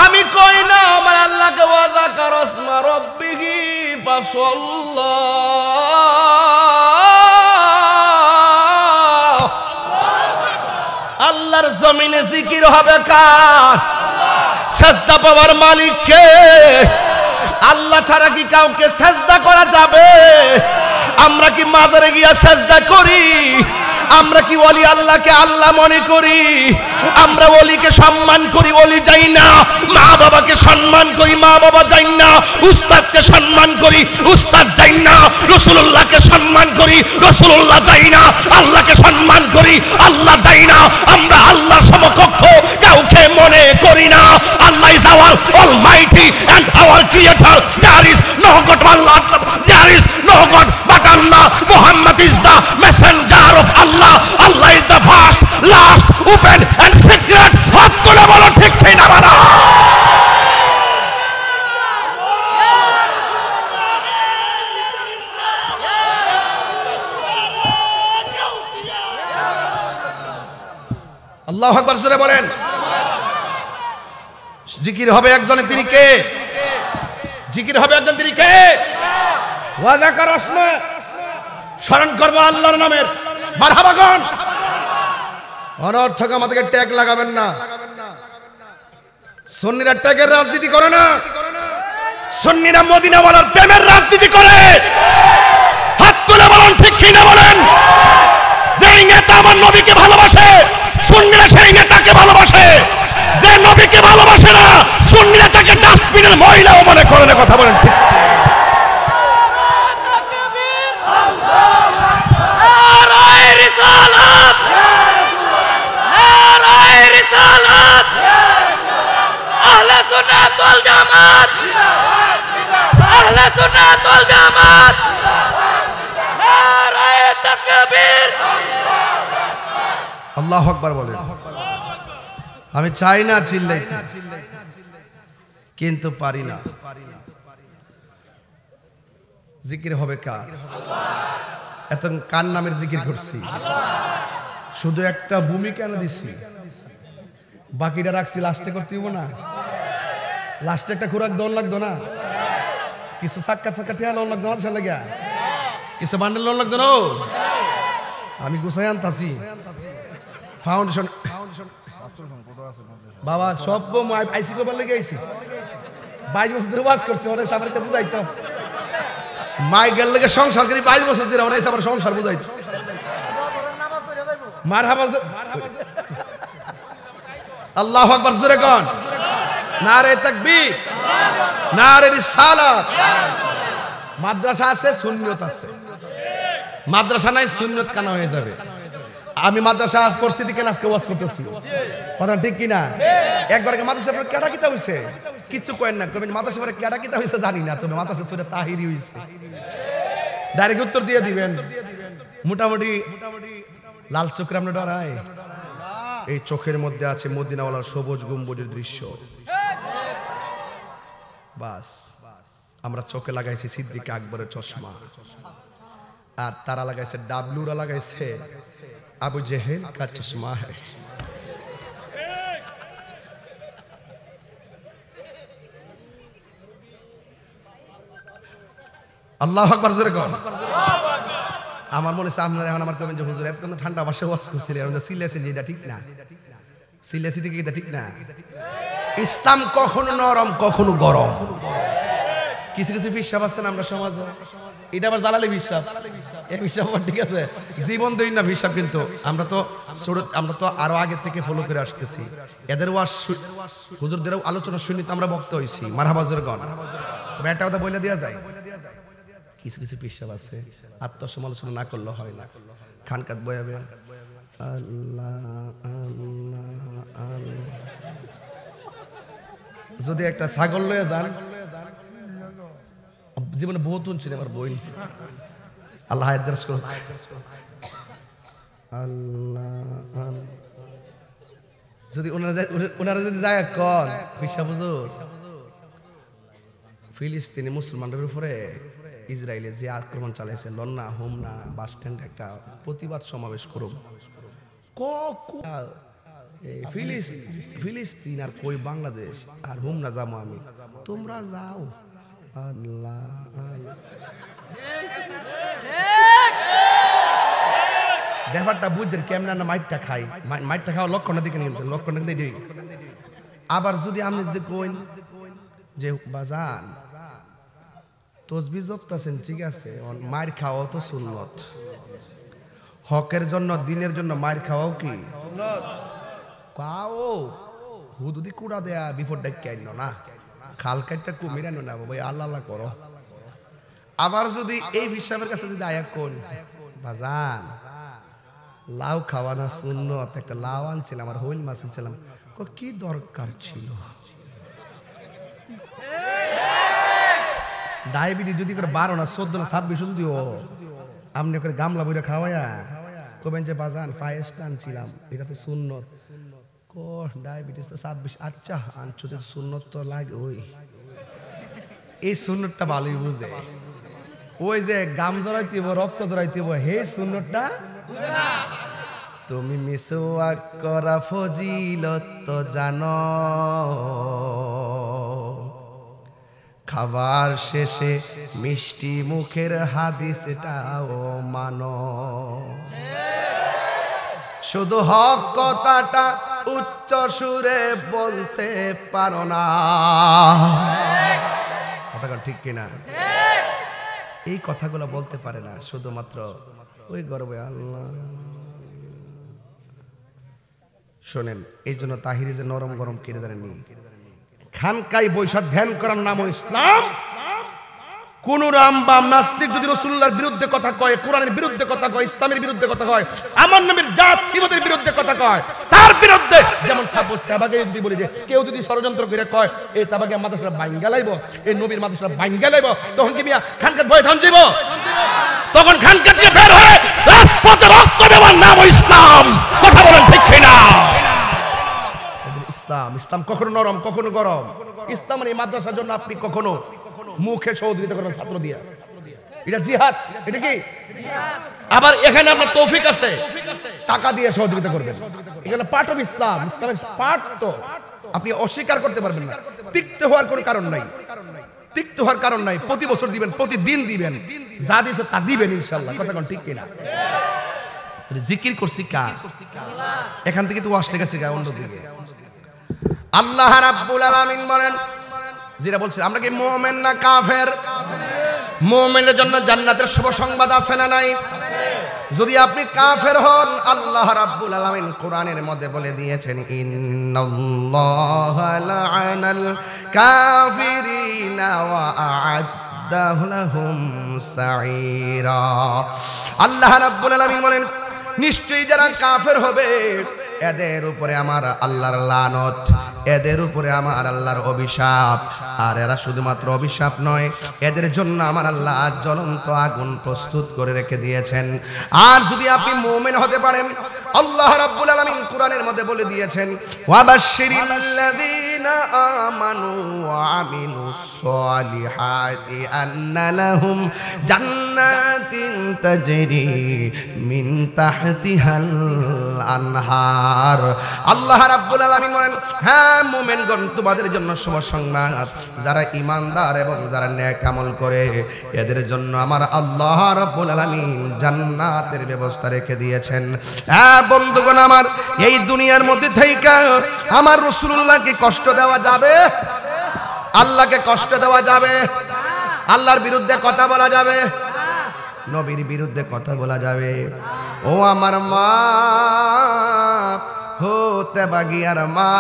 Speaker 1: আমি কই না আমার আল্লাহকে ওয়াযকারা ইসমা রাব্বিহি ফাসাল্লা। আল্লাহর জমিনে জিকির হবে কার? সেজদা পাওয়ার মালিক কে? আল্লাহ ছাড়া কি কাউকে সেজদা করা যাবে? আমরা কি মাজারে গিয়া সেজদা করি? আমরা কি ওলি আল্লাহকে আল্লাহ মনে করি? আমরা ওলিকে সম্মান করি, ওলি যাই না। মা বাবাকে সম্মান করি, মা বাবা যাই না। উস্তাদকে সম্মান করি, উস্তাদ যাই না। রাসূলুল্লাহকে সম্মান করি, রাসূলুল্লাহ যাই না। আল্লাহকে সম্মান করি, আল্লাহ যাই না। আমরা আল্লাহর সমকক্ষ কাউকে মনে করি না। Allah is our almighty and our creator. There is no god Allah, there is no god but Allah. Muhammad is the messenger of Allah. Allah is the first, last, open and secret. হাত তুলে বলো ঠিক কিনা বলো। আল্লাহু আকবার জোরে বলেন। জিকির হবে একজনে, তিনি কে? জিকির হবে একজন, তিনি কে? ওয়াযকারা ইসমা, স্মরণ করব আল্লাহর নামের। মারহাবা কোন? অনর্থক আমাদেরকে ট্যাগ লাগাবেন না। সুন্নিরা ট্যাগের রাজনীতি করে না, সুন্নিরা মদিনাওয়ালার প্রেমের রাজনীতি করে। হাত তুলে বলেন ঠিক কিনা বলেন। যেই নেতা আমার নবীকে ভালোবাসে, সুন্নিরা সেই নেতাকে ভালোবাসে। যে নবীকে ভালোবাসে না, সুন্নিরা তাকে ডাস্টবিনের মহিলাও মনে করে না। কথা বলেন ঠিক।
Speaker 3: আহলে সুন্নাত ওয়াল জামাত, নারায়ে তাকবীর।
Speaker 1: তাকবীর আল্লাহু আকবার বলেন। আমি চাই না চিল্লাইতে কিন্তু পারি না। জিকির হবে কার? এত কার নামের জিকির করছি? শুধু একটা ভূমিকা এনে দিছি, বাকিটা রাখছি লাস্টে করতে হইব না? লাস্টে একটা খোরাক দন লাগতো না? কিছু সাক্কার সাক্কার ঠেয়া লোন লাগতো না? লাগিয়া কিছু বান্ডেল লোন লাগতো না? আমি গুছাই আনতাছি ফাউন্ডেশন বাবা সব আইসি করবার লেগে আইসি 22 বছর ধরে ওয়াজ করছি, অনেক সাফারিতে বুঝাইতো মাই গেল লেগে সংসার করি 22 বছর ধরে অনেক সাফার সংসার বুঝাইতো। মারহাবা আল্লাহু আকবার জোরে কোন নারে তাকবীর নারে রিসালাত। মাদ্রাসা আছে, সুন্নাত আছে। মাদ্রাসা নাই, সুন্নাত কানা হয়ে যাবে। আমি মাদ্রাসা পড়ছি দিকে আজকে ওয়াজ করতেছি, কথা ঠিক কিনা? একবার মাদ্রাসা পড়ে কেডা কিতা হইছে কিছু কয়েন না, কবেন মাদ্রাসা পড়ে কেডা কিতা হইছে জানি না, তবে মাদ্রাসা পড়ে তাহিরি হইছে, ডাইরেক্ট উত্তর দিয়ে দিবেন। মোটামুটি লাল চোখের আমরা ডরাই, এই চোখের মধ্যে আছে মদিনাওয়ালার সবুজ গম্বুজের দৃশ্য। বাস আমরা চোখে লাগাইছি সিদ্দিক আকবরের চশমা, আর তারা লাগাইছে ডাবলুরা লাগাইছে আবু জেহেল কা চশমা হ্যায়। আল্লাহু আকবার জোরে কর। আমার মনে হচ্ছে আপনারা এখন আমার কবেন যে হুজুর এত ঠান্ডা ভাষায় ওয়াজ করছিলেন, এখন সিলেছি এটা ঠিক না, সিলেছি থেকে এটা ঠিক না। ইসলাম কখনো নরম কখনো গরম। কিছু কিছু বিশ্বাস আছে না আমরা সমাজে, এটা আবার জালালি বিশ্বাস, এই বিশ্বাস ঠিক আছে জীবন দেই না বিশ্বাস, কিন্তু আমরা তো আরো আগে থেকে ফলো করে আসতেছি। এদের ওয়াজ হুজুরদের আলোচনা শুনি তো আমরা বক্তা হইছি, মারহাবা জোরে গণ। তবে একটা কথা বলে দেওয়া যায়, কিছু কিছু বিশ্বাস আছে আত্মসমালোচনা না করলে হয় না। খানকাত বয়াবে আল্লাহ আল্লাহ আল্লাহ, যদি একটা ছাগল লয়ে যান, জীবনে বহুত শুনছি আমার বই আল্লাহ আল্লাহ যদি ওনারা যদি যায় কন বিশ্বাস হুজুর ফিলিস্তিনি মুসলমানদের উপরে ইসরায়েলে যে আক্রমণ চালাইছে, লন্না হোমনা বাস স্ট্যান্ডে একটা প্রতিবাদ সমাবেশ করুক, ফিলিস্তিন আর কই বাংলাদেশ আর হোমনা যাবো আমি, তোমরা যাও। আল্লাহ ব্যাপারটা বুঝছেন কেমন না? মাইটটা খাই, মাইটটা খাওয়া লক্ষণের দিকে নিয়ে লক্ষণের দিকে। আবার যদি আপনি যদি কইন যে বাজান তসবিহ জপতাছেন ঠিক আছে, মার খাওয়াও তো সুন্নত, হকের জন্য দিনের জন্য মার খাওয়াও কি কাও হুদুদি কুড়া দেয়া বিপদ ডাক্কে আইন না, খাল কাটটা কুমির আনো না ভাই, আল্লাহ আল্লাহ করো। আবার যদি এই হিসাবের কাছে যদি আয়া কোন বাজান লাউ খাওয়ানা সুন্নত, একটা লাউ আনছিলাম আর হইল মাছ আনছিলাম, কি দরকার ছিল? ডায়াবেটিস যদি করে 12 না 14 না 26 দিও, আপনি করে গামলা বইরা খাওয়ায়া কবেন যে বাজান ফায়েস্ট আনছিলাম, এটা তো সুন্নত। ডায়াবেটিস তো 26, আচ্ছা আনছো তো সুন্নত তো লাগে, ওই এই সুন্নতটা ভালোই বুঝে। ওই যে গাম জড়াইতে হইব, রক্ত জড়াইতে হইব, হে সুন্নতটা বুঝে না। তুমি মিসওয়াক করা ফজিলত তো জানো, খাবার শেষে মিষ্টি মুখের হাদিসটাও মানো, শুধু হক কথাটা উচ্চ সুরে বলতে পারো না, কথা ঠিক কিনা? এই কথাগুলো বলতে পারে না, শুধুমাত্র ওই গর্বে আল্লাহ। শোনেন, এই জন্য তাহিরি যে নরম গরম কেড়ে জানেননি, খানকাই বৈশা ধ্যান করার নাম ইসলাম। কোন রামবাম নাস্তিক যদি রাসূলুল্লাহর বিরুদ্ধে কথা কয়, কোরআনের বিরুদ্ধে কথা কয়, ইসলামের বিরুদ্ধে কথা কয়, আমার নবীর জাত সিফাতের বিরুদ্ধে কথা কয়, তার বিরুদ্ধে যেমন সাপোজ তাবাকে যদি বলি যে কেউ যদি ষড়যন্ত্র করে কয় এই তাবাকে মাদ্রাসা ভাঙ্গা লাইব, এই নবীর মাদ্রাসা ভাঙ্গা লাইব, তখন কি মিয়া খানকাত ভয় থাম যাইব? তখন খানকাত থেকে বের হয়ে রাজপথ
Speaker 3: তাদের রক্ত দেওয়ার নাম ইসলাম। কথা বলেন ঠিক কিনা?
Speaker 1: ইসলাম কখনো নরম কখনো গরম। ইসলাম মানে এই মাদ্রাসার জন্য আপনি কখনো মুখে সহযোগিতা করবেন ছাত্র দিয়ে, এটা জিহাদ। এটা কি?
Speaker 3: আবার এখানে আপনার তৌফিক আছে,
Speaker 1: টাকা দিয়ে সহযোগিতা করবেন, এগুলো পার্ট অফ ইসলাম। ইসলামের পার্ট তো আপনি অস্বীকার করতে পারবেন না। তিক্ত হওয়ার কোনো কারণ নাই, তিক্ত হওয়ার কারণ নাই। প্রতি বছর দিবেন, প্রতিদিন দিবেন, যা দিয়েছে তা দিবেন ইনশাআল্লাহ। কথা কোন ঠিক কিনা? জিকির করছি কার? এখান থেকে তো ওয়াজ থেকে শিখা অন্যদিকে। আল্লাহ রাব্বুল আলামিন বলেন, যেটা বলছেন, আমরা কি মুমিন না কাফের? মুমিনের জন্য জান্নাতের শুভ সংবাদ আছে না নাই? যদি আপনি কাফের হন, আল্লাহ রাব্বুল আলামিন কোরআনের মধ্যে বলে দিয়েছেন, ইন্নাল্লাহা লা'আনাল কাফিরিনা ওয়া আ'আদ্দা লাহুম সাঈরা। আল্লাহ রাব্বুল আলামিন বলেন, নিশ্চয়ই যারা কাফের হবে এদের উপরে আমার আল্লাহর লানত, এদের উপরে আমার আল্লাহর অভিশাপ। আর এরা শুধুমাত্র অভিশাপ নয়, এদের জন্য আমার আল্লাহ জ্বলন্ত আগুন প্রস্তুত করে রেখে দিয়েছেন। আর যদি আপনি মুমিন হতে পারেন, আল্লাহ রাব্বুল আলামিন কোরআনের মধ্যে বলে দিয়েছেন, ওয়াবাশশিরিল্লাযীনা আমানু ওয়া আমিলুস সালিহাতি আন্না লাহুম জান্নাতিন তাজরি মিন তাহতিহাল আনহার। আল্লাহ রাব্বুল আলামিন বলেন, হ্যাঁ মুমিনগণ, তোমাদের জন্য শুভ সংবাদ, যারা ঈমানদার এবং যারা নেক আমল করে এদের জন্য আমার আল্লাহ রাব্বুল আলামিন জান্নাতের ব্যবস্থা রেখে দিয়েছেন। হ্যাঁ বন্ধুগণ আমার, এই দুনিয়ার মধ্যে থেকে আমার রাসূলুল্লাহকে কষ্ট দেওয়া যাবে? আল্লাহকে কষ্ট দেওয়া যাবে? আল্লাহর বিরুদ্ধে কথা বলা যাবে? নবীর বিরুদ্ধে কথা বলা যাবে? ও আমার মা হতে বাগিয়ার মা,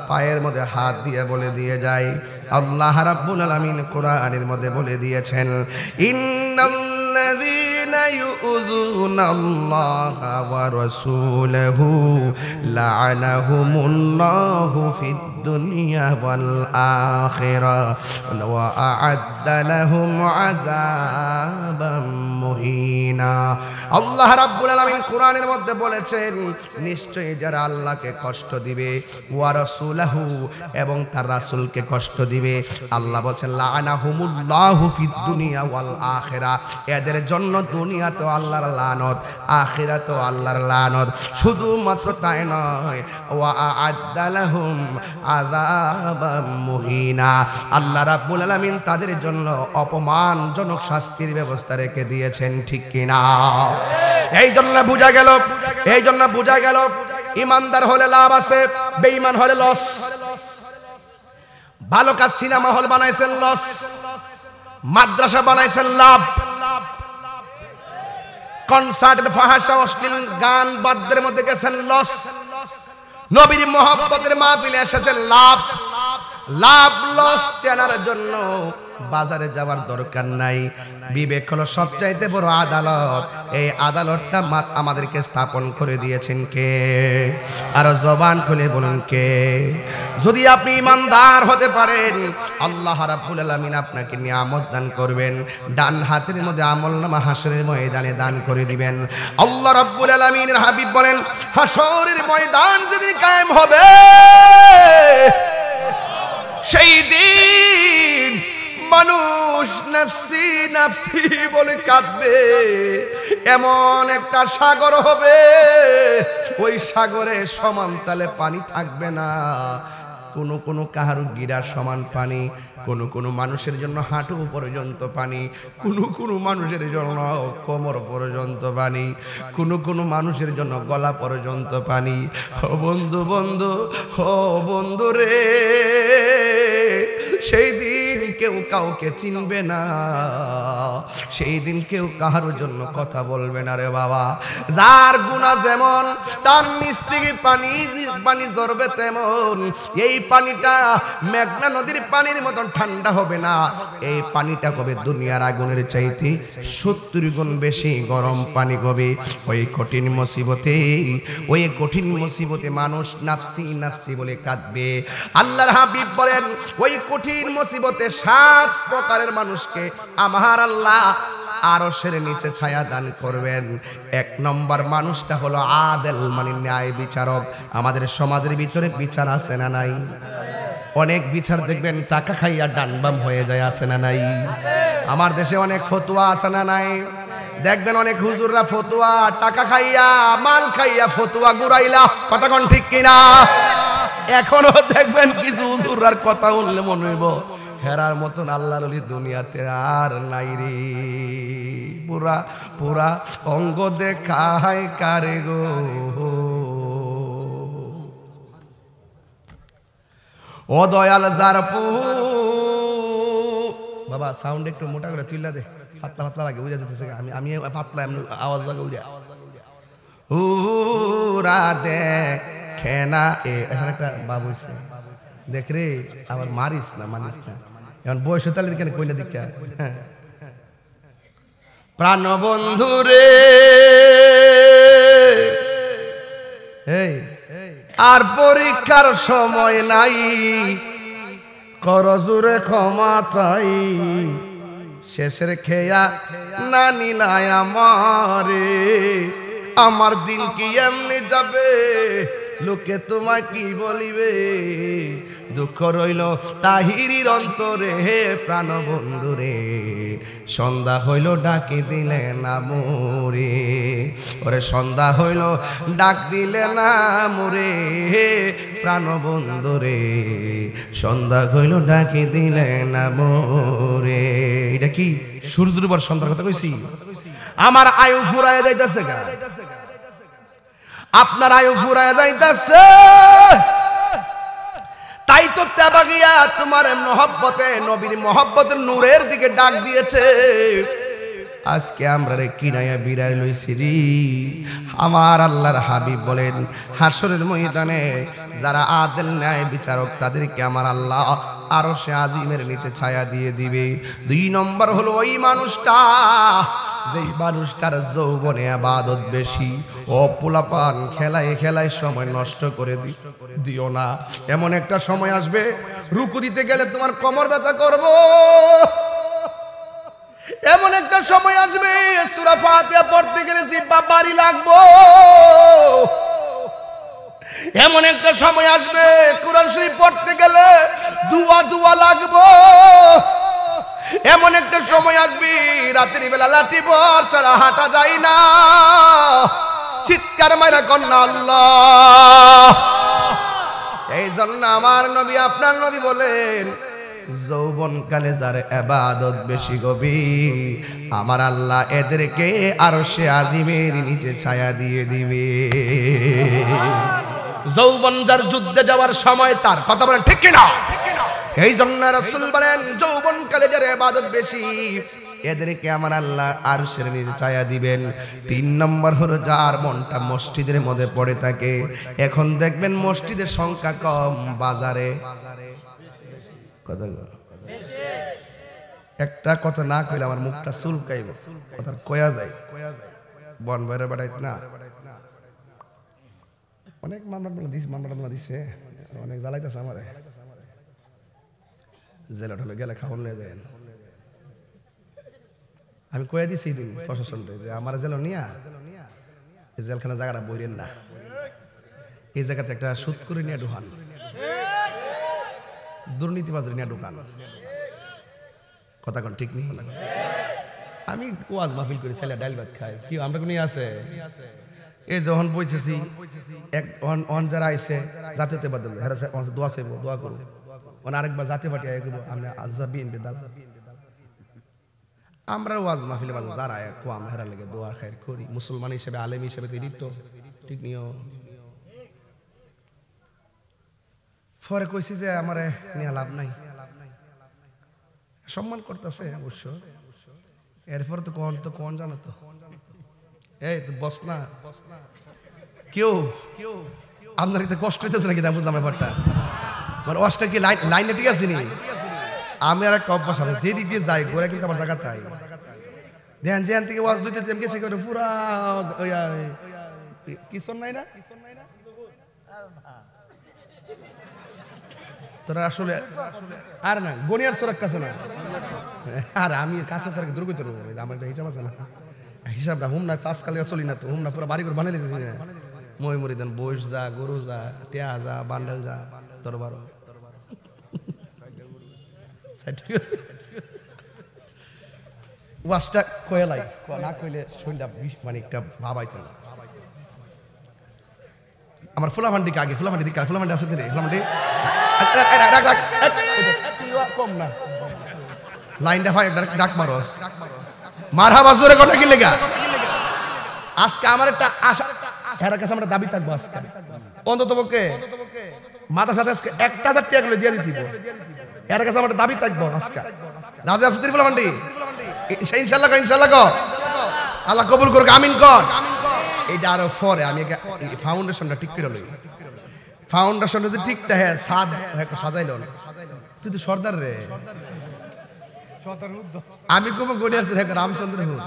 Speaker 1: পায়ের মধ্যে হাত দিয়ে বলে দিয়ে যায়, আল্লাহ রাব্বুল আলামিন কোরআনের মধ্যে বলে দিয়েছেন, ইন্নাল্লাযীনা ইউযুনাল্লাহা ওয়া রাসূলাহু লা'আনাহুমুল্লাহু ফিদ দুনিয়া ওয়াল আখিরাহ ওয়া আ'আদ্দা লাহুম আযাবাম মুহিনা। আল্লাহ রাব্বুল আলামিন কোরআনের মধ্যে বলেছেন, নিশ্চয়ই যারা আল্লাহকে কষ্ট দিবে, ওয়া রাসূলাহু এবং তার রাসূলকে কষ্ট দিবে, আল্লাহ বলেন লা'আনাহুমুল্লাহু ফিদ দুনিয়া ওয়াল আখিরাহ, এদের জন্য দুনিয়াতেও আল্লাহর লানত, আখিরাতেও আল্লাহর লানত। শুধুমাত্র তাই নয়, ওয়া আ'আদ্দা লাহুম আযাবাম মুহিনা, আল্লাহ রাব্বুল আলামিন তাদের জন্য অপমানজনক শাস্তির ব্যবস্থা রেখে দিয়েছেন। ঠিক কিনা? এই জন্য বোঝা গেল ইমানদার হলে লাভ আছে, বেঈমান হলে লস। ভালো কাজ সিনেমা হল বানাইছেন লস, মাদ্রাসা বানাইছেন লাভ, কনসার্টের ফাহাশা অশ্লীল গান বাদ্যের মধ্যে গেছেন লস, নবীর মুহাব্বতের মাহফিলে এসেছেন লাভ। লাভ লস চেনার জন্য বাজারে যাওয়ার দরকার নাই। বিবেক হলো সবচাইতে বড় আদালত। এই আদালতটা আমাদেরকে স্থাপন করে দিয়েছেন কে? আর জবান খুলে বলুন কে? যদি আপনি ইমানদার হতে পারেন, আল্লাহ রাব্বুল আলামিন আপনাকে নিয়ামত দান করবেন, ডান হাতের মধ্যে আমলনামা হাসরের ময়দানে দান করে দিবেন। আল্লাহ রাব্বুল আলামিনের হাবিব বলেন, হাসরের ময়দান যেদিন কায়েম হবে, সেই দিন মানুষ নাফসি নাফসি বলে কাঁদবে। এমন একটা সাগর হবে, ওই সাগরে সমান তালে পানি থাকবে না। কোনো কাহারু গিরার সমান পানি, কোনো মানুষের জন্য হাঁটু পর্যন্ত পানি, কোনো মানুষের জন্য কোমর পর্যন্ত পানি, কোনো মানুষের জন্য গলা পর্যন্ত পানি। ও বন্ধু রে, সেই দিন কেউ কাউকে চিনবে না, সেই দিন কেউ কাহার জন্য কথা বলবে না রে বাবা। যার গুনাহ যেমন, তার নিচ থেকে পানি ঝরবে তেমন। এই পানিটা মেঘনা নদীর পানির মতন ঠান্ডা হবে না, এই পানিটা কবে দুনিয়ার আগুনের চাইতে 70 গুণ বেশি গরম পানি কবে। ওই কঠিন মুসিবতে মানুষ নাফসি নাফসি বলে কাঁদবে। আল্লাহর হাবিব বলেন, ওই কঠিন মুসিবতে 7 প্রকারের মানুষকে আমার আল্লাহ আরশের নিচে ছায়া দান করবেন। এক নম্বর মানুষটা হলো আদেল, মানে ন্যায় বিচারক। আমাদের সমাজের ভিতরে বিচার আছে না নাই? অনেক বিচার দেখবেন টাকা খাইয়া ডানবাম হয়ে যায়, আছে না নাই? আমার দেশে অনেক ফতুয়া আছে না নাই? দেখবেন অনেক হুজুররা ফতুয়া টাকা খাইয়া মাল খাইয়া ফতুয়া গুরাইলা, কথা কোন ঠিক কিনা? এখনো দেখবেন কিছু হুজুররার কথা বললে মনে হইব হেরার মতন আল্লাহর ওলি দুনিয়াতে আর নাই রে। পুরা পুরা অঙ্গ দেখায় কারে গো। ও দয়াল জারপু বাবা, সাউন্ড একটু মোটা করে তুইলা দে, পাতলা পাতলা লাগে, বুঝা যেতেছে। আমি পাতলা এমনি আওয়াজ লাগে উড়িয়া উরা দেখে না। এখন একটা বাবু হইছে, দেখ রে আবার মারিস না, মানিস না। এখন বয়স তাহলে কেন কইনা দীক্ষা। প্রাণ বন্ধু রে, এই আর পরীক্ষার সময় নাই, করজুরে ক্ষমা চাই। শেষের খেয়া না নিলাই আমারে, আমার দিন কি এমনি যাবে, লোকে তোমায় কি বলিবে। দুঃখ রইল তাহিরির অন্তরে, প্রাণ বন্ধুরে সন্ধ্যা হইল ডাকি দিলে না মোরে। ওরে সন্ধ্যা হইল ডাক দিলে না মোরে, প্রাণ বন্ধুরে সন্ধ্যা হইল ডাকি দিলে না মোরে। এটা কি সূর্যের উপর সন্ধ্যার কথা কইছি? আমার আয়ু ফুরায় যাইতেছে গা, আপনার আয়ু ফুরায় যাইতেছে। তাই তো তেবাগিয়া তোমার মহব্বতে, নবীর মহব্বতের নূরের দিকে ডাক দিয়েছে। আজকে আমরা রে কিনায়া বিরাই লইছি রে। আমার আল্লাহর হাবিব বলেন, হাসরের ময়দানে যারা আদেল ন্যায় বিচারক তাদেরকে আমার আল্লাহ আরশে আজিমের নিচে ছায়া দিয়ে দিবে। 2 নম্বর হলো ওই মানুষটা, যেই মানুষটার যৌবনে ইবাদত বেশি। ও পোলাপান, খেলায় খেলায় সময় নষ্ট করে দিও না। এমন একটা সময় আসবে রুকু দিতে গেলে তোমার কোমর ব্যথা করব। এমন একটা সময় আসবে সূরা ফাতিহা পড়তে গেলে জিহ্বা ভারী লাগবো। এমন একটা সময় আসবে কোরআন শরীফ পড়তে গেলে দুয়া লাগবো। এমন একটা সময় আসবে রাতের বেলা লাঠি ভর ছাড়া হাঁটা যায় না। চিৎকার মাইরা কন্যা আল্লাহ। এই জন্য আমার নবী, আপনার নবী বলেন, যৌবনকালে যার ইবাদত বেশি গভীর, আমার আল্লাহ এদেরকে আরশে আজিমের নিচে ছায়া দিয়ে দিবে। যৌবন যার যুদ্ধে যাওয়ার সময়, তার কথা বলেন ঠিক কিনা? এই জন্য রাসূল বলেন, যৌবনকালে যার ইবাদত বেশি এদেরকে আমার আল্লাহ আরশের নিচে ছায়া দিবেন। 3 নম্বর হলো যার মনটা মসজিদের মধ্যে পড়ে থাকে। এখন দেখবেন মসজিদের সংখ্যা কম, বাজারে কথা একটা কথা না কইলে আমার মুখটা চুলকাইব, কথা কয়া যায়। বন বাইরে বাড়াইত না, অনেক মামলা দিছে, অনেক জ্বালাইতেছে আমারে। জেলা ঢলে গেলে খাওয়ান নিয়ে যায়। আমি কয়ে দিছি দিন প্রশাসনকে যে আমার জেল নিয়া এই জেলখানা জায়গাটা বইরেন না, এই জায়গাতে একটা সুদ করে নিয়ে ঢুকান, দুর্নীতিবাজের নিয়ে ঢুকান। কথা কোন ঠিক নেই? আমি ওয়াজ মাহফিল করি, ছেলে ডাইল ভাত খাই, কি আমরা কোন আছে? এই যখন বইতেছি এক অন যারা আইছে জাতীয়তে বাদল হেরা দোয়া চাইব, দোয়া করব। মানে আরেকবার জাতীয় পার্টি আয় করবো, আমি আজা বিএনপি দাল। আমরা ওয়াজ মাহফিলে বাজে যারা কোয়াম হেরা লেগে দোয়া খায়ের করি। মুসলমান হিসেবে, আলেম হিসেবে তো ঠিক নিও। পরে কইছি যে আমার নিয়ে লাভ নাই, সম্মান করতেছে অবশ্য। এরপরে তো কোন জানো তো, এই তো বস না কেউ আপনার কষ্ট হইতেছে নাকি? বুঝলাম ব্যাপারটা, মানে ওয়াজটা কি লাইনে ঠিক আছে নি? আমি আর একটা অভ্যাস আছে, যে দিক দিয়ে যাই ঘোরা কিন্তু আমার জায়গা তাই ধ্যান যেখান থেকে ওয়াজ দিতে গেছি করে পুরা কিশোর নাই না তোরা আসলে আর না গনিয়ার সোরাক কাছে না আর আমি কাছে স্যারকে দূর করতে পারবো আমার একটা হিসাব আছে না হিসাবটা হুম না তাজকালে চলি না তো হুম না পুরো বাড়ি করে বানিয়ে দিতেছি না মই মরি দেন বইস যা গরু যা টিয়া যা বান্ডেল যা দরবারও ওয়াশটা কয়লাই না কইলে শরীরটা মানে একটা ভাবাইতে না আমার ফুলাভান্ডিকে আগে ফুলাভান্ডি দিকে ফুলাভান্ডি আছে দিলে ফুলাভান্ডি কম না লাইনটা ভাই ডাক মারস মারহাবা জোরে কথা কি লেগা আজকে আমার একটা আশা এর কাছে আমরা দাবি থাকবো আজকে অন্তত পক্ষে মাথার সাথে আজকে 1000 টাকা করে দিয়ে দিতে এর কাছে আমার দাবি থাকবো আজকে রাজা আছে তিরপুলা মান্ডি ইনশাআল্লাহ ইনশাআল্লাহ কো আল্লাহ কবুল করুক আমিন কর এইটা আরো পরে আমি ফাউন্ডেশনটা ঠিক করে লই ফাউন্ডেশন যদি ঠিক থাকে সাদ সাজাইলো না তুই তো সর্দার রে আমি কোন গড়িয়ার ছিল রামচন্দ্র হুম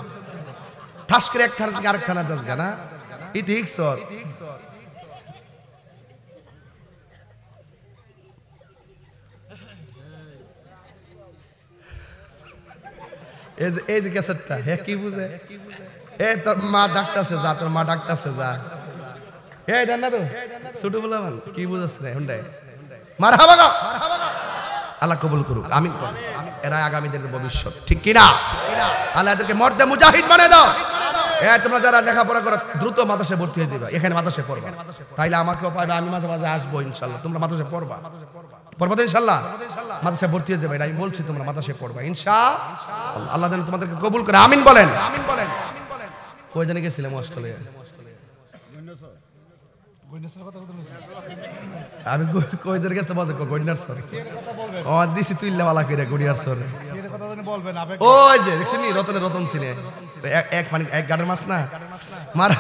Speaker 1: ঠাস করে এক থানা থেকে আরেক থানা যাস গানা ইতিক সত এই যে ক্যাসেটটা হে কি বুঝে এ তোর মা ডাকতাছে যা তোর মা ডাকতাছে যা এই দেন না তো ছোট বলামান কি বুঝছ রে হুন্ডাই মারহাবা গো আল্লাহ কবুল করুক আমিন কর এরা আগামী দিনের ভবিষ্যৎ ঠিক কি না আল্লাহ এদেরকে মর্দে মুজাহিদ বানিয়ে দাও তোমরা যারা লেখাপড়া করো দ্রুত মাদ্রাসায় ভর্তি হয়ে যাবে এখানে মাদ্রাসায় পড়বা তাইলে আমাকেও পাবে আমি মাঝে মাঝে আসবো ইনশাআল্লাহ তোমরা মাদ্রাসায় পড়বা পড়বা তো ইনশাআল্লাহ মাদ্রাসায় ভর্তি হয়ে যাবে এটা আমি বলছি তোমরা মাদ্রাসায় পড়বা ইনশাআল্লাহ আল্লাহ যেন তোমাদেরকে কবুল করে আমিন বলেন কই জানি গেছিলাম অস্ট্রেলিয়া আমি কই জানি গেছিলাম বলতে গড়িয়ার সর ও দিছি তুইল্লা वाला করে গড়িয়ার সর ওই যে দেখছেন নি রতন সিনে এক মানে এক গাড়ের মাছ না মার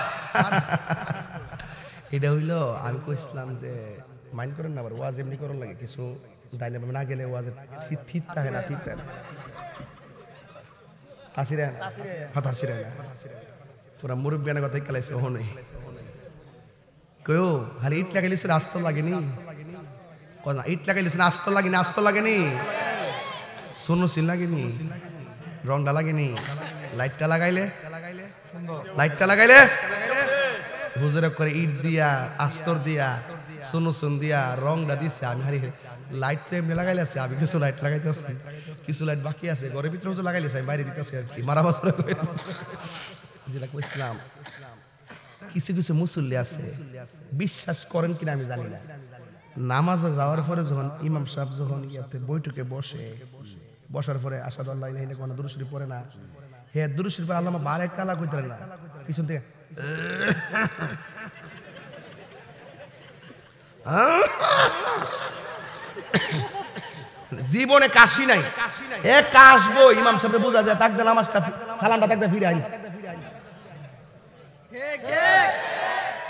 Speaker 1: এটা হইলো আমি কইছিলাম যে মাইন্ড করেন না আবার ওয়াজ এমনি করন লাগে কিছু ডাইনে না গেলে ওয়াজ থিত থাকে না তাসিরে ফাতাসিরে না পুরা মুরব্বিয়ানের কথা কইলাইছে ওহনে কয়ো খালি ইট লাগাইলিস রাস্তা লাগেনি কোন ইট লাগাইলিস রাস্তা লাগেনি সোনো সিল লাগেনি রংটা লাগেনি লাইটটা লাগাইলে হুজুরে করে ইট দিয়া আস্তর দিয়া সোনো দিয়া রংটা দিছে আমি হারি লাইট তো এমনি লাগাইলাছে আমি কিছু লাইট লাগাইতেছি কিছু লাইট বাকি আছে ঘরের ভিতরে হুজুর লাগাইলাছে আমি বাইরে দিতেছি আর কি মারা বছর কইলাম যেটা ইসলাম কিছু মুসল্লি আছে বিশ্বাস করেন কিনা আমি জানি না নামাজে যাওয়ার পরে যখন ইমাম সাহেব যখন ইয়াতে বৈঠকে বসার পরে আসাদু আল্লাহ ইলাহা ইল্লাল্লাহ কোন দুরূদ শরীফ পড়ে না হে দুরূদ শরীফ আল্লামা বারেক কালা কইতে না পিছন থেকে জীবনে কাশি নাই এ কাশবো ইমাম সাহেব বুঝা যায় তাকদা নামাজটা সালামটা তাকদা ফিরে আইন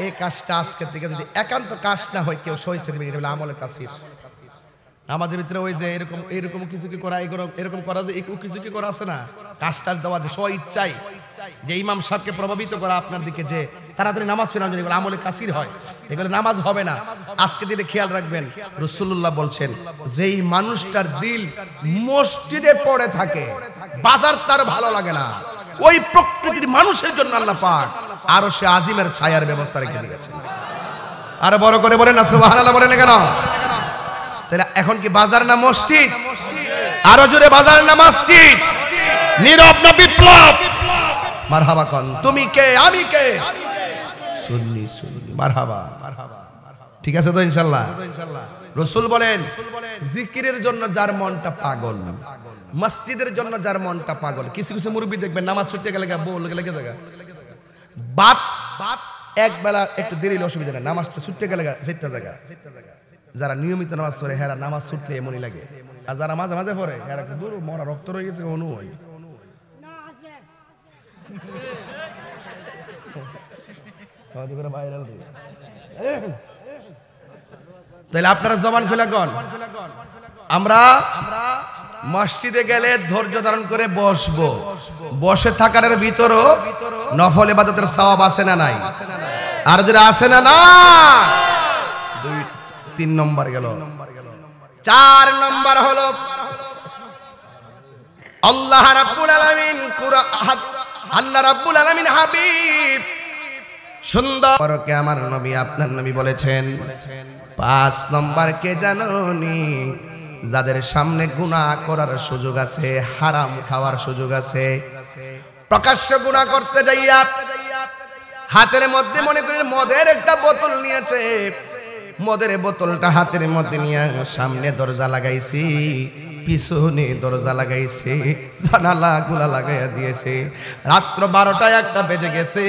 Speaker 1: এই কাজটা আজকের থেকে যদি একান্ত কাজ না হয় কেউ সহিচ্ছে দিবে এটা বলে আমলে কাসির আমাদের ভিতরে ওই যে এরকম কিছু কি করা এরকম করা যে কিছু কি করা আছে না কাজটা দেওয়া যে স্ব ইচ্ছাই যে ইমাম সাহেবকে প্রভাবিত করা আপনার দিকে যে তাড়াতাড়ি নামাজ পড়ার জন্য এগুলো আমলে কাসির হয় এগুলো নামাজ হবে না আজকে দিনে খেয়াল রাখবেন রাসূলুল্লাহ বলছেন যেই মানুষটার দিল মসজিদে পড়ে থাকে বাজার তার ভালো লাগে না ওই প্রকৃতির মানুষের জন্য আল্লাহ পাক আরশে আজিমের ছায়ার ব্যবস্থা রেখে দিয়েছেন আর বড় করে বলেন না সুবহানাল্লাহ বলেন কেন তাহলে এখন কি বাজার না মসজিদ আরো জোরে বাজার না মসজিদ নীরব না বিপ্লব মারহাবা কোন তুমি কে আমি কে সুন্নি মারহাবা ঠিক আছে তো ইনশাআল্লাহ রাসূল বলেন জিকিরের জন্য যার মনটা পাগল মসজিদের জন্য যার মনটা পাগল কিছু মুরব্বি দেখবেন নামাজ ছুটতে গেলে লেগে জায়গা বাপ এক বেলা একটু দেরি অসুবিধা না নামাজটা ছুটতে গেলে যেতে জায়গা যারা নিয়মিত নামাজ পড়ে হেরা নামাজ ছুটলে এমনই লাগে আর যারা মাঝে মাঝে পড়ে হেরা দূর মরা রক্ত রয়ে গেছে অনু হয় তাহলে আপনারা জবান খুলে কোন আমরা মসজিদে গেলে ধৈর্য ধারণ করে বসবো বসে থাকার ভিতরও নফল ইবাদতের সওয়াব আছে না নাই আর যারা আছে না না 3 নম্বর গেল 4 নম্বর হলো আল্লাহ রাব্বুল আলামিন আল্লাহ রাব্বুল আলামিন হাবিব সুন্দর পরকে আমার নবী আপনার নবী বলেছেন 5 নম্বর কে জানোনি যাদের সামনে গুনাহ করার সুযোগ আছে, হারাম খাওয়ার সুযোগ আছে, প্রকাশ্য গুনাহ করতে যাইয়া হাতের মধ্যে মনে করেন মদের একটা বোতল নিয়েছে, মদের বোতলটা হাতের মধ্যে নিয়ে সামনে দরজা লাগাইছি, পিছনে দরজা লাগাইছে, জানালা গুলা লাগাইয়া দিয়েছে, রাত্র 12টায় 1টা বেজে গেছে,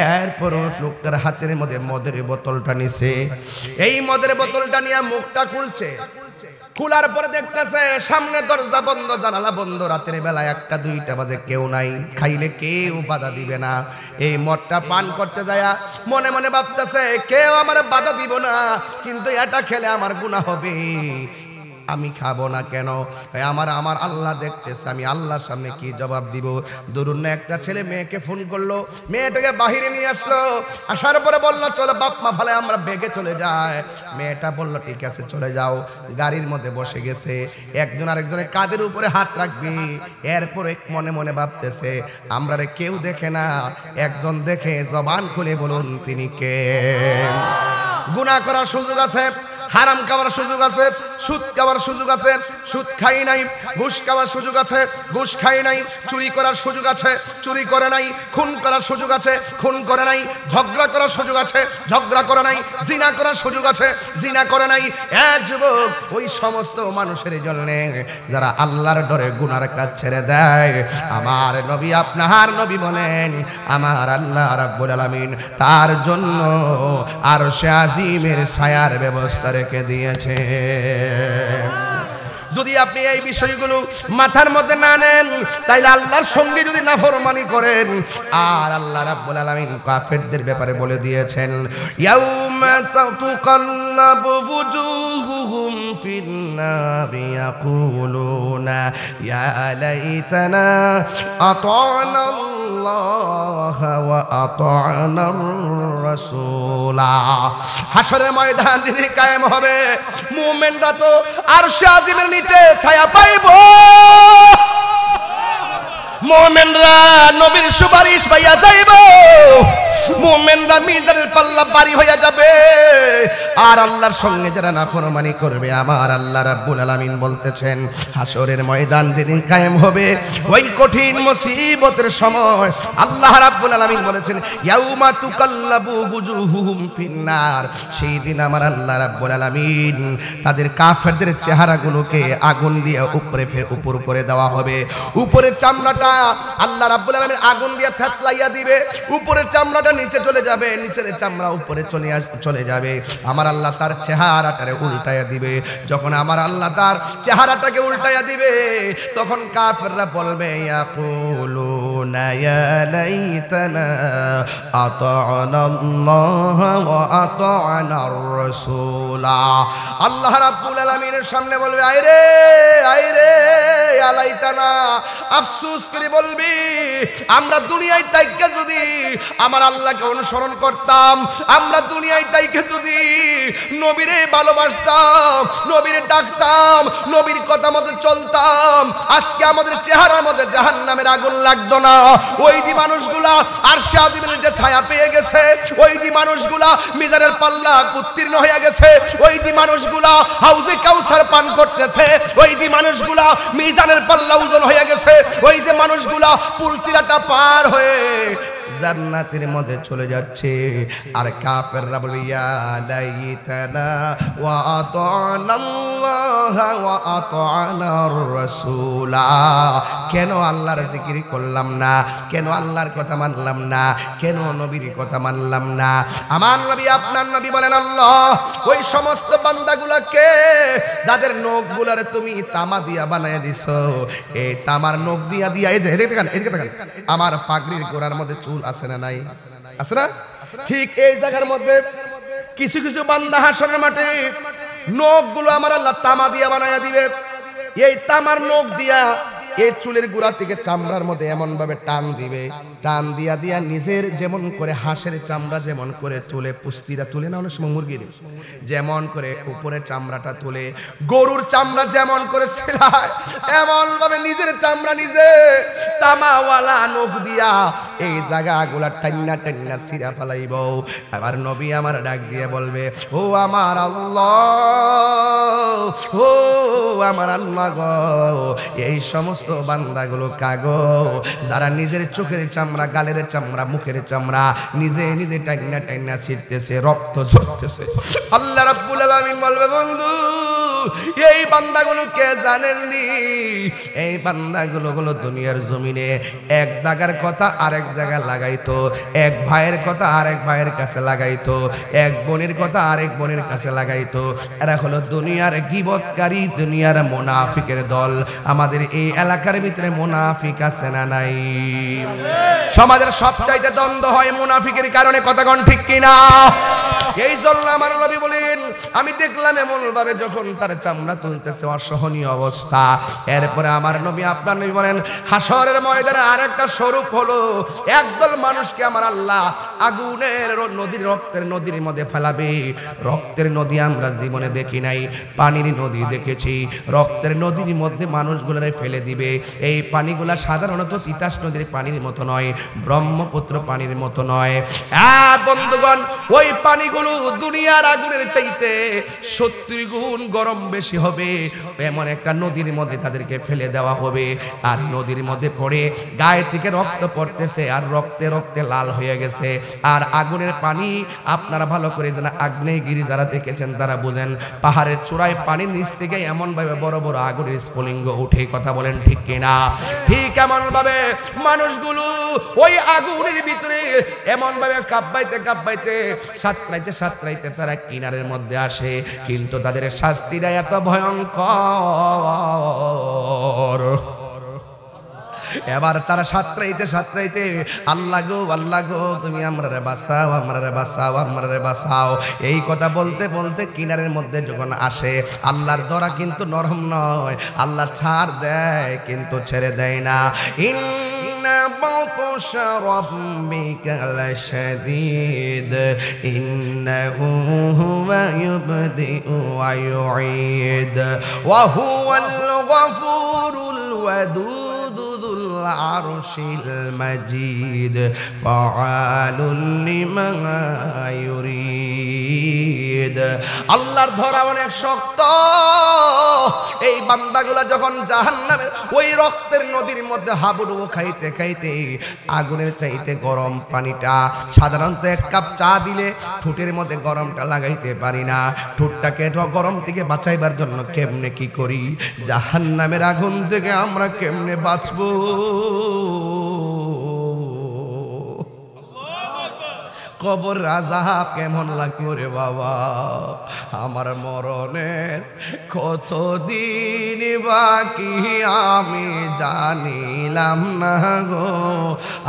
Speaker 1: এরপর লোকটার হাতের মধ্যে মদের বোতলটা নিছে, এই মদের বোতলটা নিয়ে মুখটা খুলছে, খোলার পরে দেখতেছে সামনে দরজা বন্ধ, জানালা বন্ধ, রাতের বেলা 1টা 2টা বাজে কেউ নাই, খাইলে কেউ বাধা দিবে না। এই মদটা পান করতে যায় মনে মনে ভাবতেছে কেউ আমার বাধা দিব না, কিন্তু এটা খেলে আমার গুনাহ হবে, আমি খাবো না কেন, আমার আল্লাহ দেখতেছে, আমি আল্লাহর সামনে কি জবাব দিব। ধরুন না একটা ছেলে মেয়েকে ফোন করলো, মেয়েটাকে বাহিরে নিয়ে আসলো, আসার পরে বললো চলো বাপ মা ভালে আমরা বেগে চলে যায়, মেয়েটা বললো ঠিক আছে চলে যাও, গাড়ির মধ্যে বসে গেছে, একজন আরেকজনের কাঁধের উপরে হাত রাখবি, এরপরে মনে মনে ভাবতেছে আমরা রে কেউ দেখে না, একজন দেখে জবান খুলে বলুন তিনি কে। গুনাহ করার সুযোগ আছে, হারাম খাওয়ার সুযোগ আছে, সুদ খাওয়ার সুযোগ আছে, সুদ খাই নাই, ঘুষ খাওয়ার সুযোগ আছে, ঘুষ খাই নাই, চুরি করার সুযোগ আছে, চুরি করে নাই, খুন করার সুযোগ আছে, খুন করে নাই, ঝগড়া করার সুযোগ আছে, ঝগড়া করে নাই, জিনা করার সুযোগ আছে, জিনা করে নাই। যুবক ওই সমস্ত মানুষের জন্য যারা আল্লাহর ডরে গুনার কাজ ছেড়ে দেয়, আমার নবী আপনার নবী বলেন আমার আল্লাহ রাব্বুল আলামিন তার জন্য আরশে আজিমের ছায়ার ব্যবস্থা রেখে দিয়েছে। যদি আপনি এই বিষয়গুলো মাথার মধ্যে না নেন, তাইলে আল্লাহর সঙ্গে যদি নাফরমানি করেন, আর আল্লাহ রাব্বুল আলামিন কাফেরদের ব্যাপারে বলে দিয়েছেন ইয়াউমা তাতুকাল্লাবু ওয়ুজুহুহুম ফিন-নারি ইয়াকুলুনা ইয়া লাইতানা আতা'না আল্লাহ ওয়া আতা'না আর-রাসূলা। হাশরের ময়দান যদি কায়েম হবে, মুমিনরা তো আরশে আজিমের নিচে ছায়া পাইব, মুমিনরা নবীর সুপারিশ পাইয়া যাইব, মুমিনরা মিজানের পাল্লা পারি হইয়া যাবে। আর আল্লাহর সঙ্গে যারা নাফরমানি করবে, আমার আল্লাহ রাব্বুল আলামিন বলতেছেন হাশরের ময়দান যেদিন কায়েম হবে, ওই কঠিন মুসিবতের সময় আল্লাহ রাব্বুল আলামিন বলেছেন ইয়াউমা তুকাল্লাবু ওয়ুজুহুহুম ফিন-নার, সেই দিন আমার আল্লাহ রাব্বুল আলামিন তাদের কাফেরদের চেহারাগুলোকে আগুন দিয়ে উপর করে দেওয়া হবে। উপরের চামড়াটা আল্লাহ রাব্বুল আলামিন আগুন দিয়ে থেতলাইয়া দিবে, উপরের চামড়াটা নিচে চলে যাবে, নিচের চামড়া উপরে চলে যাবে। আমার আল্লাহ তার চেহারাটারে উল্টাইয়া দিবে। যখন আমার আল্লাহ তার চেহারাটাকে উল্টাইয়া দিবে, তখন কাফেররা বলবে ইয়াকুলুনা ইয়া লাইতানা আতা'না আল্লাহ ওয়া আতা'না আর-রাসূলা। আল্লাহ রাব্বুল আলামিনের সামনে বলবে আইরে আইরে ইয়া লাইতানা, আফসোস করে বলবি আমরা দুনিয়ায় তাইকে যদি আমার আল্লাহকে অনুসরণ করতাম, আমরা দুনিয়ায় তাইকে যদি নবীরে ভালোবাসতাম, নবীরে ডাকতাম, নবীর কথা মতো চলতাম, আজকে আমাদের চেহারার মধ্যে জাহান্নামের আগুন লাগতো না। ওই দি মানুষগুলা আরশে আজিমের যে ছায়া পেয়ে গেছে, ওই দি মানুষগুলা মিজানের পাল্লা উত্তীর্ণ হয়ে গেছে, ওই দি মানুষগুলা হাউজে কাউসার পান করতেছে, ওই দি মানুষগুলা মিজানের পাল্লা ওজন হয়ে গেছে, ওই যে মানুষগুলা পুলসিরাটা পার হয়ে জান্নাতের মধ্যে চলে যাচ্ছে। আর কাফেররা বলে ইয়া লাইতানা ওয়া আতা'না আল্লাহ ওয়া আতা'না আর-রাসূলা, কেন আল্লাহর জিকির করলাম না, কেন আল্লাহর কথা মানলাম না, কেন নবীর কথা মানলাম না। আমার নবী আপনার নবী বলেন আল্লাহ ওই সমস্ত বান্দাগুলোকে যাদের নখগুলারে তুমি তামা দিয়া বানায় দিছো, এই তামার নখ দিয়া দিয়া এই যে এদিকে দেখেন আমার পাগড়ির গোড়ার মধ্যে চুল আছে না নাই, আছে না? ঠিক এই জায়গার মধ্যে কিছু কিছু বান্দা হাসরের মাঠে নখগুলো আমার আল্লাহ তামা দিয়া বানায়া দিবে। এই তামার নখ দিয়া এই চুলের গোড়া থেকে চামড়ার মধ্যে এমন ভাবে টান দিবে, টান দিয়া দিয়া নিজের যেমন করে হাঁসের চামড়া যেমন করে তুলে, পুস্তিরা তুলে না অনেক সময় মুরগির, যেমন করে উপরে চামড়াটা তুলে, গরুর চামড়া যেমন করে ছেলায় এমন ভাবে নিজের চামড়া নিজে তামাওয়ালা নখ দিয়া এই জায়গাগুলা টান্না টান্না ছিঁড়া ফেলাইব। আবার নবী আমার ডাক দিয়ে বলবে, ও আমার আল্লাহ, ও আমার আল্লাহ গো, এই সমস্ত বান্দাগুলো কাগো যারা নিজের চোখের চামড়া, গালের চামড়া, মুখের চামড়া নিজে নিজে টান্না টান্না ছিঁড়তেছে, রক্ত ঝরতেছে। আল্লাহ রাব্বুল আলামিন বলবে, বন্ধু এই বান্দাগুলো কে জানেননি? এই বান্দাগুলো হলো দুনিয়ার জমিনে এক জায়গার কথা আরেক জায়গায় লাগাইতো, এক ভাইয়ের কথা আরেক ভাইয়ের কাছে লাগাইতো, এক বোনের কথা আরেক বোনের কাছে লাগাইতো। এরা হলো দুনিয়ার গীবতকারী, দুনিয়ার মুনাফিকের দল। আমাদের এই এলাকার ভিতরে মুনাফিক আছে না নাই? সমাজের সবচাইতে দ্বন্দ্ব হয় মুনাফিকের কারণে, কথা কোন ঠিক কিনা? এই জন্য আমার নবী বলেন, আমি দেখলাম এমন ভাবে যখন তার চামড়া তুলতেছে, অসহনীয় অবস্থা। এরপরে আমার নবী, আপনার নবী বলেন, হাসরের ময়দানে আরেকটা স্বরূপ হলো, একদল মানুষকে আমার আল্লাহ আগুনের নদীর, রক্তের নদীর মধ্যে ফেলাবে। রক্তের নদী আমরা জীবনে দেখি নাই, পানির নদী দেখেছি। রক্তের নদীর মধ্যে মানুষগুলোরে ফেলে দিবে। এই পানিগুলা সাধারণত তিতাস নদীর পানির মতো নয়, ব্রহ্মপুত্র পানির মতো নয়। বন্ধুগণ, ওই পানিগুলো দুনিয়ার আগুনের চাইতে 70 গুণ গরম বেশি হবে। এমন একটা নদীর মধ্যে তাদেরকে ফেলে দেওয়া হবে। আর নদীর মধ্যে পড়ে গায়ে থেকে রক্ত পড়তেছে, আর রক্তে রক্তে লাল হয়ে গেছে। আর আগুনের পানি আপনারা ভালো করে জানেন, আগ্নেয়গিরি যারা দেখেছেন তারা বুঝেন, পাহাড়ের চূড়ায় পানির নিচ থেকে এমন ভাবে বড় বড় আগুনের স্ফুলিঙ্গ উঠে, কথা বলেন ঠিক কিনা? ঠিক এমন ভাবে মানুষগুলো ওই আগুনের ভিতরে এমন ভাবে কাঁপাইতে কাঁপাইতে সাঁতরাইতে সাঁতরাইতে তারা কিনারের মধ্যে আসে। কিন্তু তাদের শাস্তিটা এত ভয়ঙ্কর। এবার তারা সাঁতরাইতে সাঁতরাইতে, আল্লাহ গো আল্লাহ গো, তুমি আমরারে বাঁচাও, আমরারে বাঁচাও, আমরারে বাঁচাও, এই কথা বলতে বলতে কিনারের মধ্যে যখন আসে, আল্লাহর দরা কিন্তু নরম নয়, আল্লাহ ছাড় দেয় কিন্তু ছেড়ে দেয় না। ইন্না বাতশা রাব্বিকা লাশাদীদ ইন্নাহু হুয়া ইউবদিউ ওয়া ইউঈদ ওয়া হুয়াল গফুরুল ওয়াদুদ আরশিল মাজিদ ফাআলুল লিমা ইউরিদ। আল্লাহর ধরা অনেক শক্ত। এই বান্দাগুলা যখন জাহান্নামের ওই রক্তের নদীর মধ্যে হাবুডুবু খাইতে খাইতে, আগুনের চাইতে গরম পানিটা, সাধারণত এক কাপ চা দিলে ঠোঁটের মধ্যে গরমটা লাগাইতে পারি না, ঠোঁটটাকে গরম থেকে বাঁচাইবার জন্য কেমনে কি করি? জাহান্নামের আগুন থেকে আমরা কেমনে বাঁচবো? কবর আযাব কেমন লাগবে রে বাবা? আমার মরণের কতদিন বাকি আমি জানিলাম না গো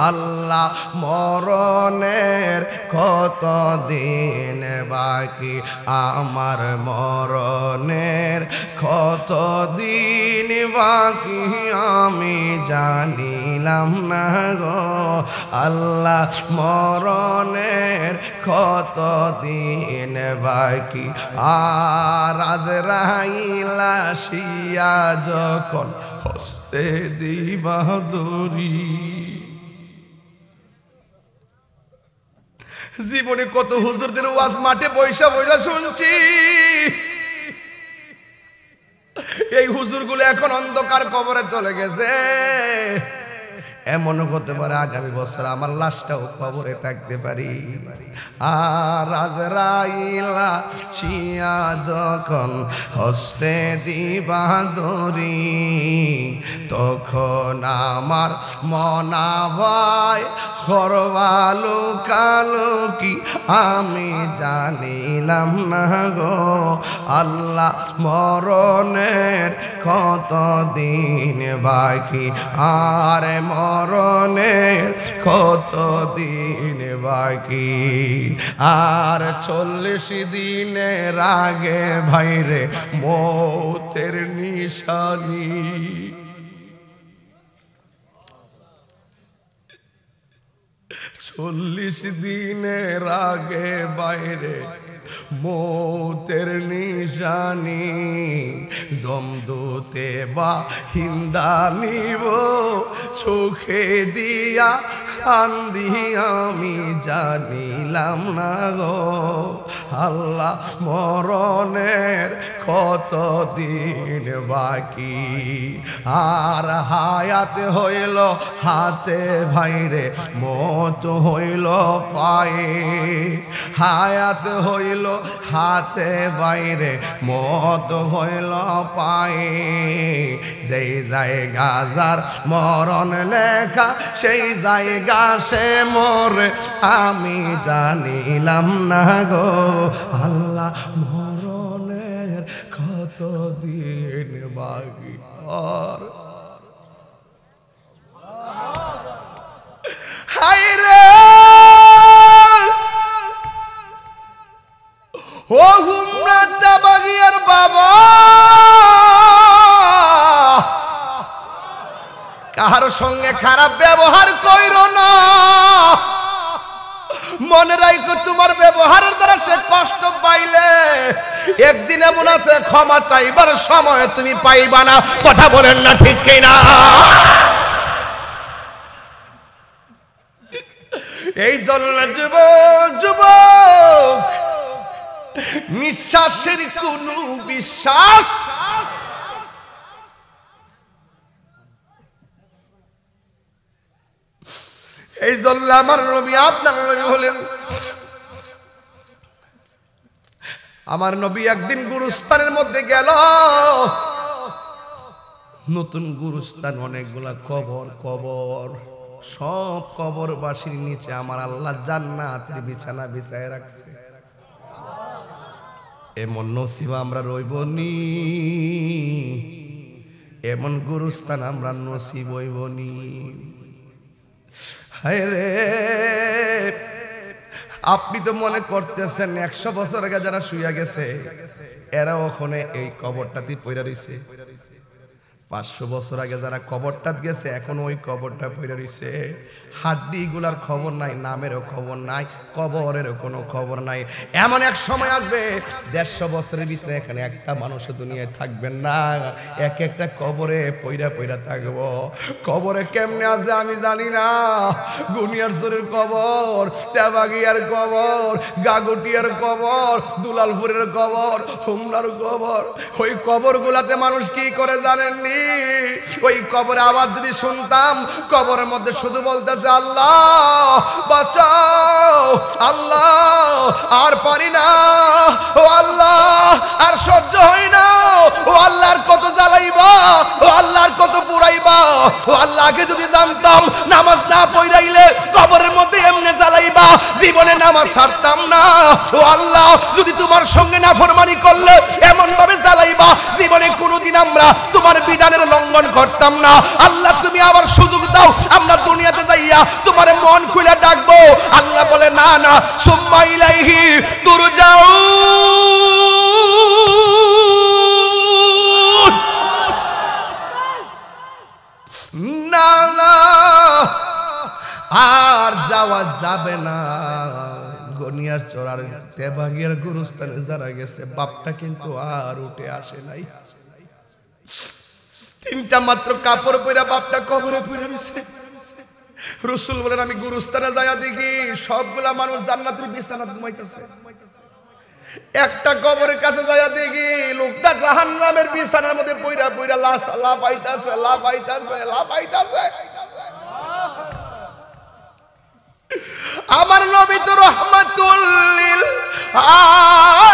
Speaker 1: আল্লাহ, মরণের কতদিন বাকি, আমার মরণের কতদিন বাকি আমি জানিলাম না গো আল্লাহ, মরণের কতদিন বাকি। আর আজরাইল আসিয়া যখন হস্তে দিবা দড়ি, জীবনে কত হুজুরদের ওয়াজ মাঠে বৈশা বৈশা শুনছি। এই হুজুরগুলো এখন অন্ধকার কবরে চলে গেছে। এমনও হতে পারে আগামী বছর আমার লাশটাও কবরে থাকতে পারি। আর আজরাইল আসিয়া যখন হস্তে দিবা দড়ি, তখন আমার মনাবাই করবালো কালো কি আমি জানিলাম না গো আল্লাহ, মরণের কতদিন বাকি, আর মরণের কতদিন বাকি। আর 40 দিনের আগে ভাইরে মৌতের নিশানি। 40 দিনের আগে বাইরে মৌতের নিশানি জমদূতে বা হিন্দা নিব চোখে দিয়া কান্দি আমি জানিলাম না গো আল্লাহ মরণের কত দিন বাকি আর হায়াত হইল হাতে ভাইরে মত হইল পায়ে হায়াত হইল হাতে বাইরে মত হইল পায়ে যেই জায়গা যার মরণ লেখা সেই জায়গা সে মরে আমি জানিলাম না গো আল্লাহ মরণের কত দিন বাকি আর হায়রে ও গুমরাতা বাগিয়ার বাবা কাহার সঙ্গে খারাপ ব্যবহার কইরো না মনে রাখো তোমার ব্যবহারের দ্বারা সে কষ্ট পাইলে একদিন এমন আছে ক্ষমা চাইবার সময় তুমি পাইবা না কথা বলেন না ঠিক কিনা এই জন্য যুবক যুবক নিঃশ্বাসের কোন বিশ্বাস এই জন্য আমার নবী আপনার নবী হলেন আমার নবী একদিন গুরুস্থানের মধ্যে গেল নতুন গুরুস্থান অনেকগুলা কবর কবর সব কবরবাসীর নিচে আমার আল্লাহ জান্নাতের বিছানা বিছায় রাখছে এমন নসিব আমরা রইবনি এমন গুরুস্থান আমরা নসিব হইবনি হায় রে আপনি তো মনে করতেছেন 100 বছর আগে যারা শুইয়া গেছে এরা ওখানে এই কবরটাতে পইরা রইছে 500 বছর আগে যারা কবরটাত গেছে এখন ওই কবরটা পইরা রইছে হাড্ডি গুলার খবর নাই নামেরও খবর নাই কবরেরও কোনো খবর নাই এমন এক সময় আসবে 150 বছরের ভিতরে এখানে একটা মানুষ দুনিয়ায় থাকবেন না এক একটা কবরে পইরা পইরা থাকবো কবরে কেমনে আছে আমি জানি না গুনিয়ার চোরের কবর তেবাগিয়ার কবর গাগুটিয়ার কবর দুলালপুরের কবর হুমনার কবর ওই কবরগুলাতে মানুষ কি করে জানেননি ওই কবরে আবার যদি শুনতাম কবরের মধ্যে শুধু বলতেছে আল্লাহ বাঁচাও আল্লাহ আর পারি না ও আল্লাহ আর সহ্য হয় না ও আল্লাহর কত জ্বালাইবা ও আল্লাহর কত পুরাইবা ও আল্লাহকে যদি জানতাম নামাজ না পড়াইলে কবরের মধ্যে এমনি জ্বালাইবা জীবনে নামাজ ছাড়তাম না ও আল্লাহ যদি তোমার সঙ্গে নাফরমানি করলে এমন ভাবে জ্বালাইবা জীবনে কোনোদিন আমরা তোমার বিধানের লঙ্ঘন করতাম না আল্লাহ তুমি আবার সুযোগ দাও আমরা দুনিয়াতে যাইয়া তোমার মন খুলে ডাকবো আল্লাহ বলে না না সুম্মা ইলাইহি তুরজাউন না না আর যাওয়া যাবে না গনিয়ার চোরার তেবাগিয়ার গুরুস্থানে যারা গেছে বাপটা কিন্তু আর উঠে আসে নাই 3টা মাত্র কাপড় পরে বাপটা কবরে পড়ে রইছে রাসূল বলেন আমি গুরুস্থানে যায়া দেখি সবগুলা মানুষ জান্নাতের বিছানায় ঘুমাইতেছে একটা কবরের কাছে যায়া দেখি লোকটা জাহান্নামের বিছানার মধ্যে পইরা পইরা লাফাইতাছে লাফাইতাছে লাফাইতাছে আমার নবী তো রহমাতুল লিল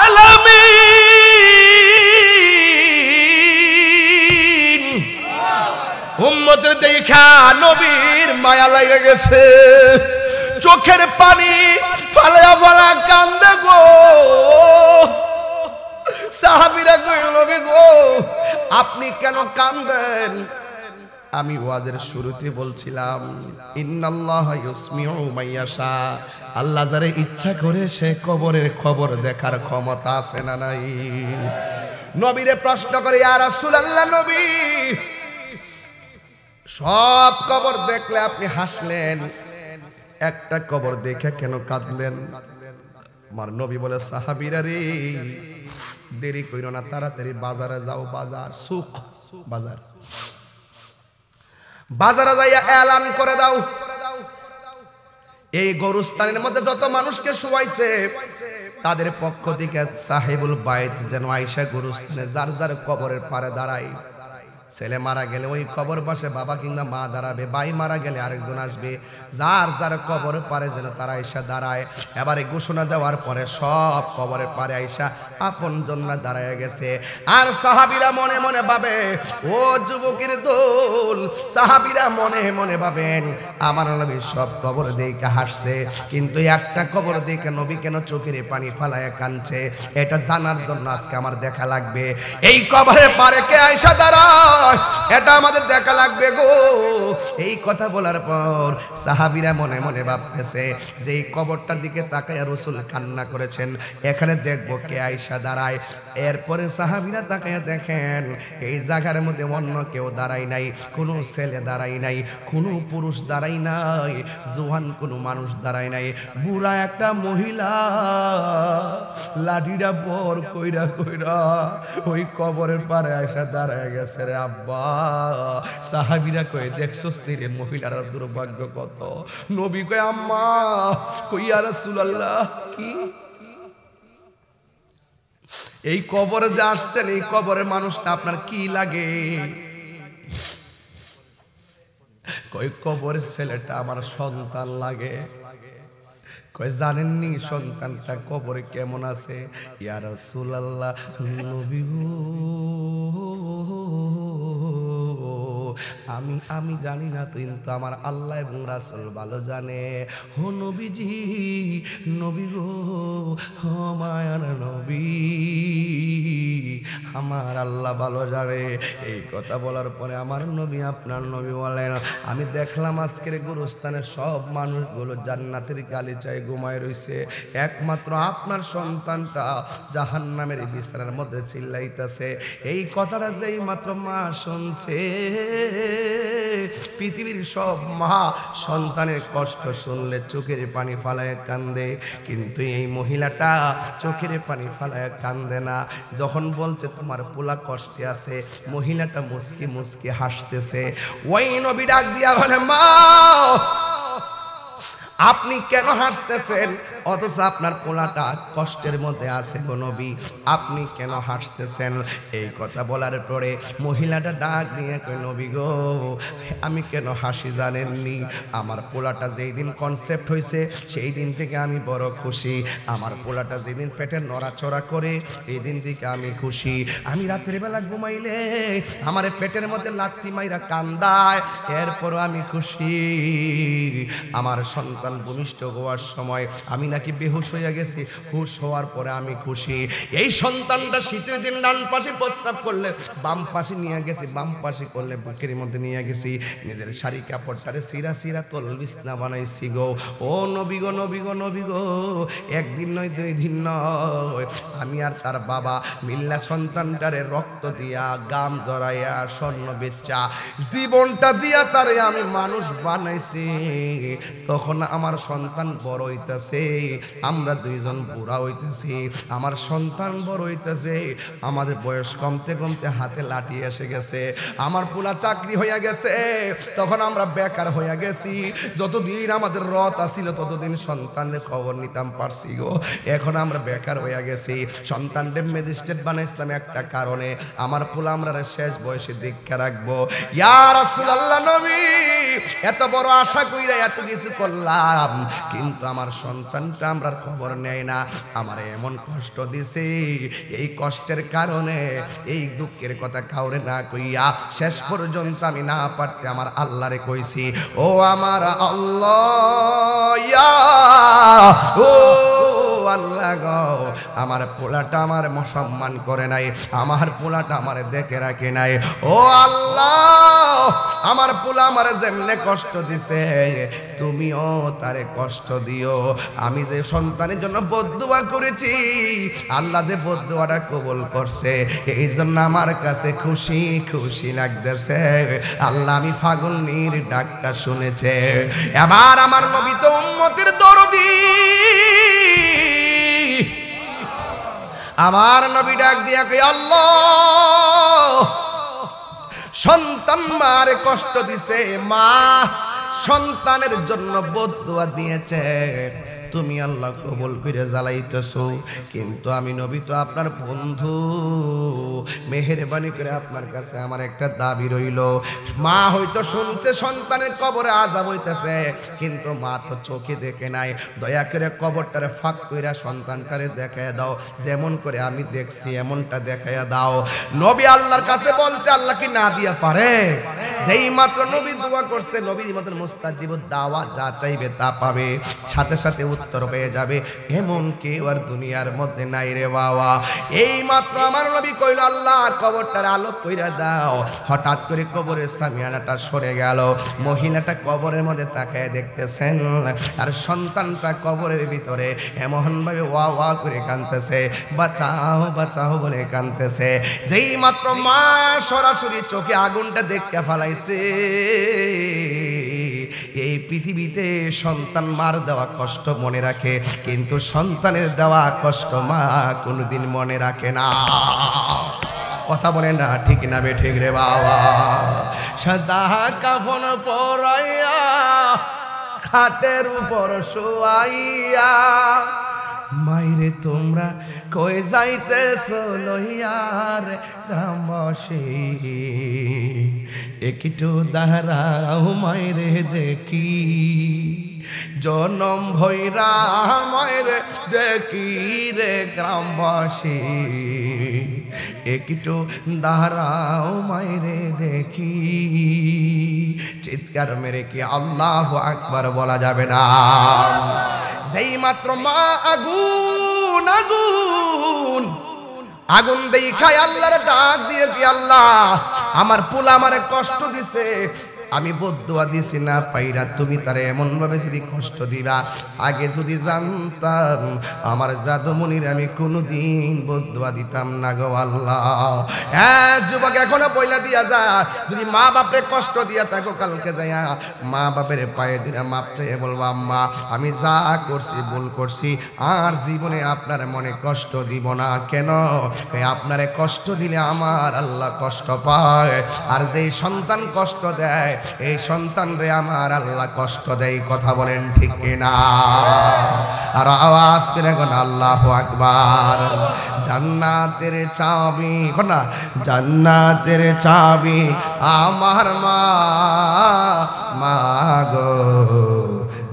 Speaker 1: আলামিন উম্মতের দেখা নবীর মায়া লাগে গেছে চোখের পানি ফালা ফালা কান্দে গো সাহাবীরা কইল নবী গো আপনি কেন কাঁদেন আমি ওয়াজের শুরুতে বলছিলাম ইন্নাল্লাহা ইউসমিউ মাইয়াশা আল্লাহ যারে ইচ্ছা করে সে কবরের খবর দেখার ক্ষমতা আছে না নাই নবীরে প্রশ্ন করে ইয়া রাসূলুল্লাহ নবী সব কবর দেখলে আপনি হাসলেন একটা কবর দেখে কেন কাঁদলেন? আমার নবী বলে, সাহাবীরা রে, দেরি কইরো না, তাড়াতাড়ি বাজারে যাও। বাজার, সুক, বাজার, বাজারে যাইয়া এলান করে দাও, এই গরুস্থানের মধ্যে যত মানুষকে শুয়াইছে তাদের পক্ষ থেকে সাহেবুল বাইত যেন আয়েশা গরুস্থানে যার যার কবরের পারে দাঁড়ায়। ছেলে মারা গেলে ওই কবর পাশে বাবা কিংবা মা দাঁড়াবে, ভাই মারা গেলে আরেকজন আসবে, যার যার কবরের পারে যেন তারা আয়েশা দাঁড়ায়। এবারে ঘোষণা দেওয়ার পরে সব কবরের পারে আয়েশা আপন জন্য দাঁড়ায় গেছে। আর সাহাবীরা মনে মনে ভাবে, ও যুবকের দল, সাহাবীরা মনে মনে ভাবেন আমার নবী সব কবর দেখে হাসছে, কিন্তু একটা কবর দেখে নবী কেন চোখের পানি ফালায় কাঁদছে, এটা জানার জন্য আজকে আমার দেখা লাগবে। এই কবরের পারে কে আয়েশা দাঁড়ায়, এটা আমাদের দেখা লাগবে গো। এই কথা বলার পর সাহাবীরা মনে মনে ভাবতেছে যে এই কবরটার দিকে তাকায়া রাসূল কান্না করেছেন, এখানে দেখবো কে আয়েশা দাঁড়ায়। এরপরে সাহাবীরা তাকায়া দেখেন এই জায়গার মধ্যে অন্য কেউ দাঁড়ায় নাই, কোনো ছেলে দাঁড়ায় নাই, কোনো পুরুষ দাঁড়ায় নাই, জোয়ান কোনো মানুষ দাঁড়ায় নাই, বুড়া একটা মহিলা লাঠিটা বর কইরা কইরা ওই কবরের পারে আয়েশা দাঁড়ায় গেছে রে আব্বা। সাহাবীরা কই, দেখছস রে মহিলার দুর্ভাগ্য কত। নবী কয়, আম্মা কই, ইয়া রাসূলুল্লাহ, কি এই কবরে যে আসছেন, এই কবরের মানুষটা আপনার কি লাগে? কই, কবরের ছেলেটা আমার সন্তান লাগে। কয়, জানেননি সন্তানটা কবরে কেমন আছে? ইয়া রাসূলুল্লাহ, নবী গো, আমি জানি না, কিন্তু আমার আল্লাহ এবং রাসূল ভালো জানে। ও নবীজি, নবী গো, ও মায়ার নবী, আমার আল্লাহ ভালো জানে। এই কথা বলার পরে আমার নবী, আপনার নবী বলেন, আমি দেখলাম আজকের গুরুস্থানের সব মানুষগুলো জান্নাতের গালিচায় ঘুমায় রইছে, একমাত্র আপনার সন্তানটা জাহান্নামের বিছানার মধ্যে চিল্লাইতেছে। এই কথাটা যেই মাত্র মা শুনছে, পৃথিবীর সব মা সন্তানের কষ্ট শুনলে চোখের পানি ফালায় কান্দে, কিন্তু এই মহিলাটা চোখের পানি ফালায় কান্দে না। যখন বলছে তোমার পোলা কষ্টে আছে, মহিলাটা মুস্কি মুস্কি হাসতেছে। ওই নবী ডাক দিয়া বলে, মা আপনি কেন হাসতেছেন? অথচ আপনার পোলাটা কষ্টের মধ্যে আছে গো নবী, আপনি কেন হাসতেছেন? এই কথা বলার পরে মহিলাটা ডাক দিয়ে কই, নবী গো, আমি কেন হাসি জানেননি? আমার পোলাটা যেই দিন কনসেপ্ট হয়েছে সেই দিন থেকে আমি বড় খুশি। আমার পোলাটা যেদিন পেটে নড়াচড়া করে এই দিন থেকে আমি খুশি। আমি রাতের বেলা ঘুমাইলে আমার পেটের মধ্যে লাথি মাইরা কান্দায়, এরপরও আমি খুশি। আমার সন্তান ভূমিষ্ঠ হওয়ার সময় আমি নাকি বেহুশ হয়ে গেছি, হুশ হওয়ার পরে আমি খুশি। এই সন্তানটা শীতের দিন ডান পাশে প্রস্রাব করলে বাম পাশে নিয়ে গেছি, বাম পাশে করলে বুকের মধ্যে নিয়ে গেছি, নিজের শাড়ি কাপড়টারে সিরা সিরা তোল বিছনা বানাইছি গো। ও নবী গো, নবী গো, নবী গো, একদিন নয় দুই দিন নয়, আমি আর তার বাবা মিল্লা সন্তানটারে রক্ত দিয়া, গাম জড়াইয়া, স্বর্ণ বেচা, জীবনটা দিয়া তারে আমি মানুষ বানাইছি। তখন আমার সন্তান বড় হইতেছে, আমরা দুইজন বুড়া হইতেছি, আমার সন্তান বড় হইতেছে, আমাদের বয়স কমতে কমতে হাতে লাঠি এসে গেছে, আমার পোলা চাকরি হইয়া গেছে, তখন আমরা বেকার হইয়া গেছি। যতদিন আমাদের রথ আসিল ততদিন সন্তানের খবর নিতাম পারছি গো। এখন আমরা বেকার হইয়া গেছি, সন্তানদের ম্যাজিস্ট্রেট বানাইছিলাম একটা কারণে, আমার পোলা আমরা শেষ বয়সে দীক্ষা রাখবো। ইয়া রাসূলুল্লাহ, নবী এত বড় আশা কইরা এত কিছু করলাম, কিন্তু আমার সন্তানটা আমরা খবর নেয় না, আমার এমন কষ্ট দিছে, এই কষ্টের কারণে এই দুঃখের কথা কাউরে না কইয়া শেষ পর্যন্ত আমি না পারতে আমার আল্লাহরে কইছি, ও আমার আল্লাহ, ইয়া ও আল্লাহ গো, আমার পোলাটা আমার সম্মান করে নাই, আমার পোলাটা আমার দেখে রাখে নাই, ও আল্লাহ আমার পোলা আমারে যেমনে কষ্ট দিছে তুমিও তারে কষ্ট দিও। আমি যে সন্তানের জন্য বদদুয়া করেছি আল্লাহ যে বদদুয়াটা কবুল করছে এই জন্য আমার কাছে খুশি খুশি লাগতেছে। আল্লাহ আমি ফাগুনির ডাকটা শুনেছে। এবার আমার নবী তো উম্মতের দরদি, আমার নবী ডাক দিয়া কই আল্লাহ সন্তান মারে কষ্ট দিছে, মা সন্তানের জন্য বদদুয়া দিয়েছে, তুমি আল্লাহ কবুল করে জ্বালাইতেছো। কিন্তু আমি নবী তো আপনার বন্ধু, মেহেরবানি করে আপনার কাছে আমার একটা দাবি রইল। মা হয়তো শুনছে সন্তানের কবরে আযাব হইতেছে, কিন্তু মা তো চোখে দেখে নাই। দয়া করে কবরটারে ফাঁক কইরা সন্তানটারে দেখায় দাও, যেমন করে আমি দেখছি এমনটা দেখায় দাও। নবী আল্লাহর কাছে বলছে, আল্লাহ কি না দিয়া পারে? যেই মাত্র নবী দোয়া করছে, নবীর মতন মুস্তাজিবুদ দাওয়া, যা চাইবে তা পাবে, সাথে সাথে উত্তর পেয়ে যাবে। এমন কেউ আর দুনিয়ার মধ্যে নাই রে বাবা। এই মাত্র আমার নবী কইল আল্লাহ কবরটার আলোক কইরা দাও। হঠাৎ করে কবরের সামিয়ানাটা সরে গেল, মহিলাটা কবরের মধ্যে তাকায় দেখতেছেন আর সন্তানটা কবরের ভিতরে এমন ভাবে ওয়া ওয়া করে কাঁদতেছে, বাঁচাও বাঁচাও বলে কাঁদতেছে। যেই মাত্র মা সরাসরি চোখে আগুনটা দেখতে ফেলাইছে। এই পৃথিবীতে সন্তান মার দেওয়া কষ্ট মনে রাখে, কিন্তু সন্তানের দেওয়া কষ্ট মা কোনোদিন মনে রাখে না। কথা বলে না ঠিক না বে ঠিক রে বাবা। সাদা কাফন পরাইয়া খাটের উপর শোয়াইয়া, মাইরে তোমরা কই যাইতেছো লইয়ার গ্রামবাসী, একটু দাঁড়াও মাইরে দেখি, জনম ভৈরা মাইরে দেখি রে গ্রামবাসী, একটু দাঁড়াও মাইরে দেখি। চিৎকার মেরে কি আল্লাহু আকবার বলা যাবে না? যেই মাত্র মা আগুন আগুন আগুন দেখায় আল্লাহর ডাক দিয়ে কি আল্লাহ আমার পোলা আমারে কষ্ট দিছে, আমি বদদুয়া দিছি না পাইরা তুমি তারে এমন ভাবে যদি কষ্ট দিবা, আগে যদি জানতাম আমার জাদুমনির আমি কোনোদিন বদদুয়া দিতাম না গো আল্লাহ। হ্যাঁ যুবক এখনো পয়লা দিয়া যা, যদি মা বাপরে কষ্ট দিয়া থাকো কালকে যাইয়া মা বাপের পায়ে দিনা মাপ চাইয়ে বলবা আম্মা আমি যা করছি ভুল করছি, আর জীবনে আপনার মনে কষ্ট দিব না। কেন? আপনারে কষ্ট দিলে আমার আল্লাহ কষ্ট পায়, আর যেই সন্তান কষ্ট দেয় এই সন্তান রে আমার আল্লাহ কষ্ট দেয়। কথা বলেন ঠিক কিনা? আর আওয়াজ করে কোন আল্লাহু আকবার। জান্নাতের চাবি কোনা, জান্নাতের চাবি আমার মা, মা গো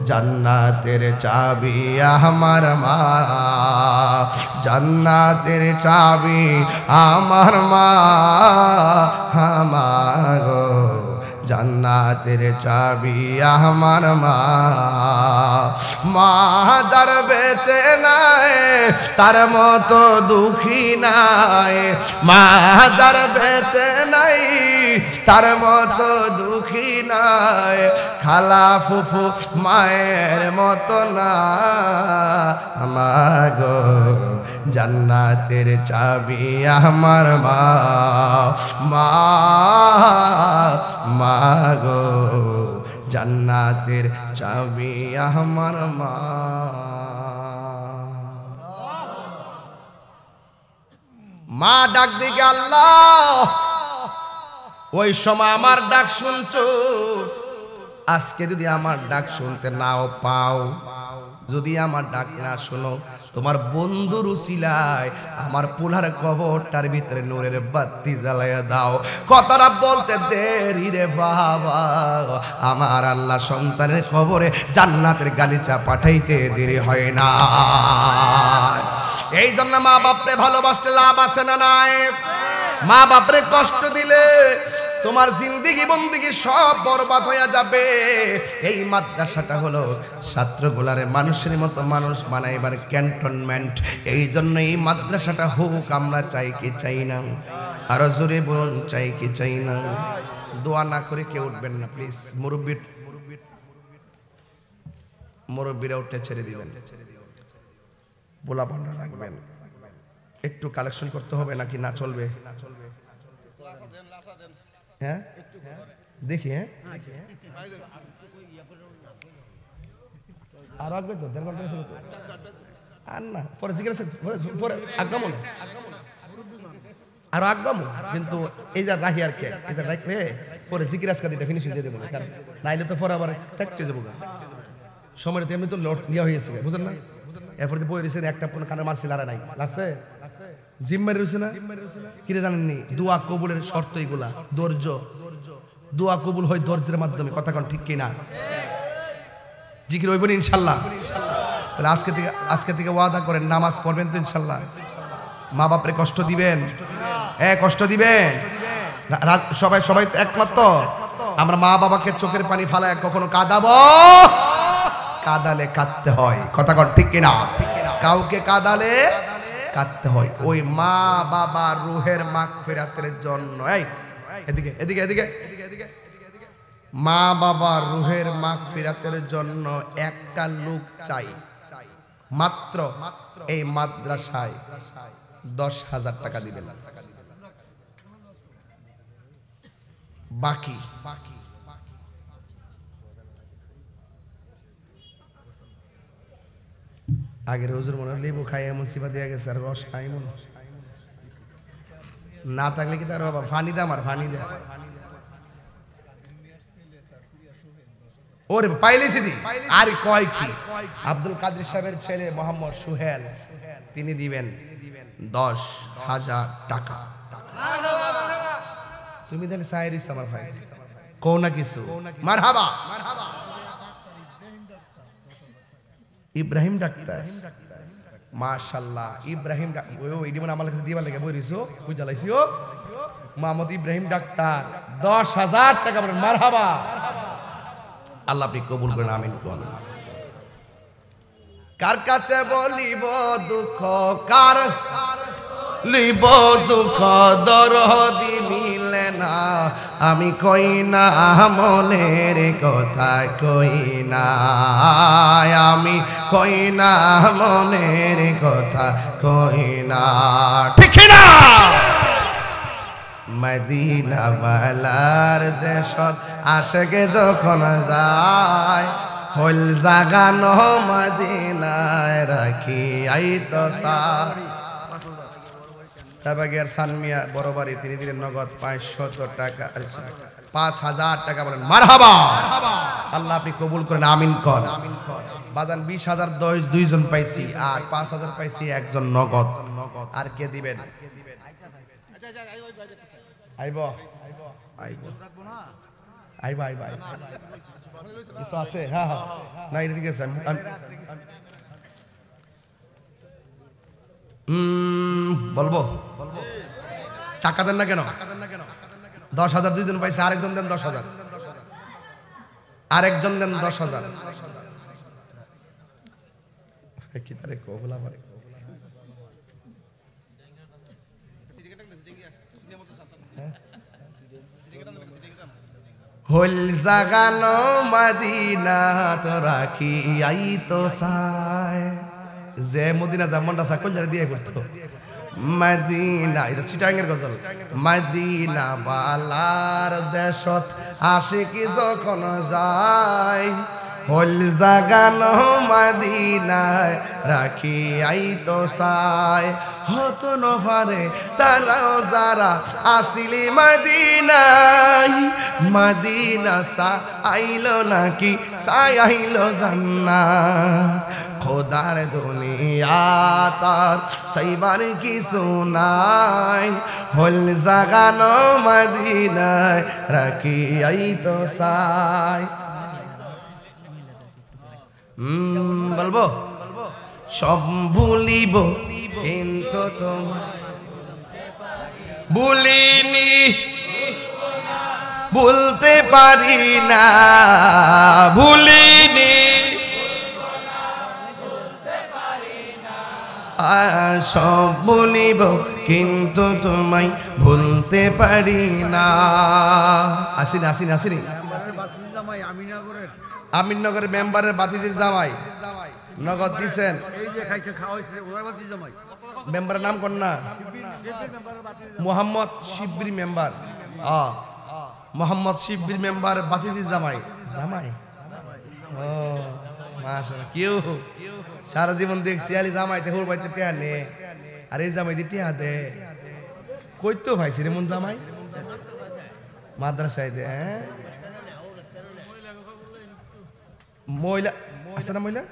Speaker 1: জান্নাতের চাবি আমার মা, জান্নাতের চাবি আমার মা, মা গো জান্নাতের চাবি আমার মা। মা যার বেঁচে নাই তার মতো দুঃখী নাই, মা যার বেঁচে নাই তার মতো দুঃখী নাই, খালা ফুফু মায়ের মতো না মা গো জান্নাতের চাবি আমার মা, মা মা গো জান্নাতের চাবি আমার মা। মা ডাক দিকে আল্লাহ ওই সময় আমার ডাক শুনছো, আজকে যদি আমার ডাক শুনতে নাও পাও, যদি আমার ডাক না শোনো, তোমার বন্ধুর উসিলায় আমার পোলার কবরটার ভিতরে নূরের বাতি জ্বালাইয়া দাও। কথাটা বলতে দেরি রে বাবা, আমার আল্লাহ সন্তানের কবরে জান্নাতের গালিচা পাঠাইতে দেরি হয় না। এই জন্য মা বাপরে ভালোবাসতে লাভ আছে না নাই? মা বাপরে কষ্ট দিলে তোমার জিন্দেগি বন্দেগি সব বরবাদ হয়ে যাবে। এই মাদ্রাসাটা হলো ছাত্রগুলারে মানুষের মতো মানুষ বানাইবার ক্যান্টনমেন্ট। এই জন্য এই মাদ্রাসাটা হোক, আমরা চাই কি চাই না? আরো জোরে বলুন, চাই কি চাই না? দোয়া না করে কেউ উঠবেন না প্লিজ। মুরব্বীরা উঠে ছেড়ে দিবেন, বোলা পান্ডা রাখবেন। একটু কালেকশন করতে হবে নাকি না চলবে? হ্যাঁ দেখি, হ্যাঁ আর রাখবে তো 1.5 ঘন্টা আর না, পরে জিজ্ঞাসা পরে আগামো না, আর আগামো। কিন্তু এই যে রাহি আর কে, এই যে রাখলে পরে জিজ্ঞাসা দিতে ফিনিশিং দিয়ে দেবো না, কারণ নাইলে তো পরে আবার থাকতে যাবো। সময়টা এমনি তো লট লিয়া হয়েছে, বুঝেন না? এরপরে যে বই রয়েছে একটা কানে মারছিল আর নাই লাগছে, জিম মারি রয়েছে না? কিরে জানেননি? দোয়া কবুলের শর্ত এগুলা, ধৈর্য। দোয়া কবুল হয় ধৈর্যের মাধ্যমে, কথা কোন ঠিক কিনা? জিকির হইব না ইনশাল্লাহ? তাহলে আজকে থেকে ওয়াদা করেন নামাজ পড়বেন তো ইনশাল্লাহ? মা বাপরে কষ্ট দিবেন? কষ্ট দিবেন? সবাই একমাত্র আমরা মা বাবাকে চোখের পানি ফালায় কখনো কাঁদাবো? কাঁদালে কাঁদতে হয়, কথা কন ঠিক কিনা? কাউকে কাঁদালে কাঁদতে হয়। ওই মা বাবা রুহের মাগফিরাতের জন্য, এদিকে এদিকে এদিকে এদিকে, মা বাবা রুহের মাগফিরাতের জন্য একটা লোক চাই মাত্র। এই মাদ্রাসায় 10,000 টাকা দিবেন, বাকি আগের হুজুর মনে হয় লেবু খাই এমন সিফা দেয়া গেছে, আর রস খাই মনে না থাকলে কি তার বাবা ফানি দে, আমার ফানি দে। ওরে পাইলে সিদি আর কয় কি? আব্দুল কাদের সাহেবের ছেলে মোহাম্মদ সোহেল, তিনি দিবেন 10,000 টাকা। তুমি তাহলে সাইরিস আমার ভাই কও না কিছু? মারহাবা। ইব্রাহিম ডাক্তার, মাশাআল্লাহ। ইব্রাহিম ওই মানে আমার কাছে দিবার লাগে বইরিছো, বুঝ জ্বালাইছিও। মোহাম্মদ ইব্রাহিম ডাক্তার 10,000 টাকা বলেন মারহাবা। আল্লাহ আপনি কবুল করেন, আমিন। কার কাছে বলিব দুঃখ, কার লিব দুঃখ, দরদি মিলে না। আমি কই না মনের কথা, কই না আমি, কই না মনের কথা, কই না, ঠিক না? মদিনা বালার দেশত আশেকে যখন যায়, হল জাগানো মদিনায় রাখি আইতো সার। তাবাগের সানমিয়া বড় বাড়ি, তিনি দিলেন নগদ 500 টাকা, 5,000 টাকা বলেন মারহাবা। আল্লাহ আপনি কবুল করেন, আমিন কর। বাজান 20,000 দুইজন পাইছি, আর 5,000 পাইছি একজন নগদ। আর কে দিবেন? আইব আইব আইব আইব কিছু আছে? হ্যাঁ হ্যাঁ, না ঠিক আছে। বলবো টাকা দেন না কেন? 10,000 দুইজন পাইছে, আরেকজন দেন 10,000, আরেকজন দেন 10,000। কি তারে কবুলা পারে? হল জাগানো মদিনা তো রাখি আইতো সায়। যে মদিনা জামনটা সাকল যারা দিয়ে করতো মদিনা, এটা চিটাঙ্গের গজল। মদিনা বালার দেশত আশিকি যখন যায়, হল জাগানো মদিনায় রাখি আইতো সায়। হত নফারে তারাও যারা আসিলি মদিনায়, মদিনা সা আইলো নাকি সাই আইলো জান্নাত। খোদার দুনিয়া তার সাইবার কিছু নাই, হল জাগানো মদিনায় রাখি আইতো সাই। বলবো সব ভুলিব কিন্তু তোমার ভুলিনি, ভুলতে পারি না, ভুলিনি সব বলিব কিন্তু তোমায় ভুলতে পারি না। আসিনি আসিনি আসিনি আমিননগরের মেম্বারের বাতিজির জামাই নগদ দিছেন। মেম্বারের নাম কোন না? মোহাম্মদ শিববির মেম্বার। মোহাম্মদ শিববির মেম্বার বাতিজির জামাই। জামাই ও মাশাআল্লাহ। কেউ সারা জীবন দেখছি আলি জামাইতে হুর বাইতে টিয়া নে, আর এই জামাই দিয়ে টিয়া দে। কইতো ভাইছি রে মন জামাই মাদ্রাসায় দে। হ্যাঁ মহিলা আছে না? মহিলা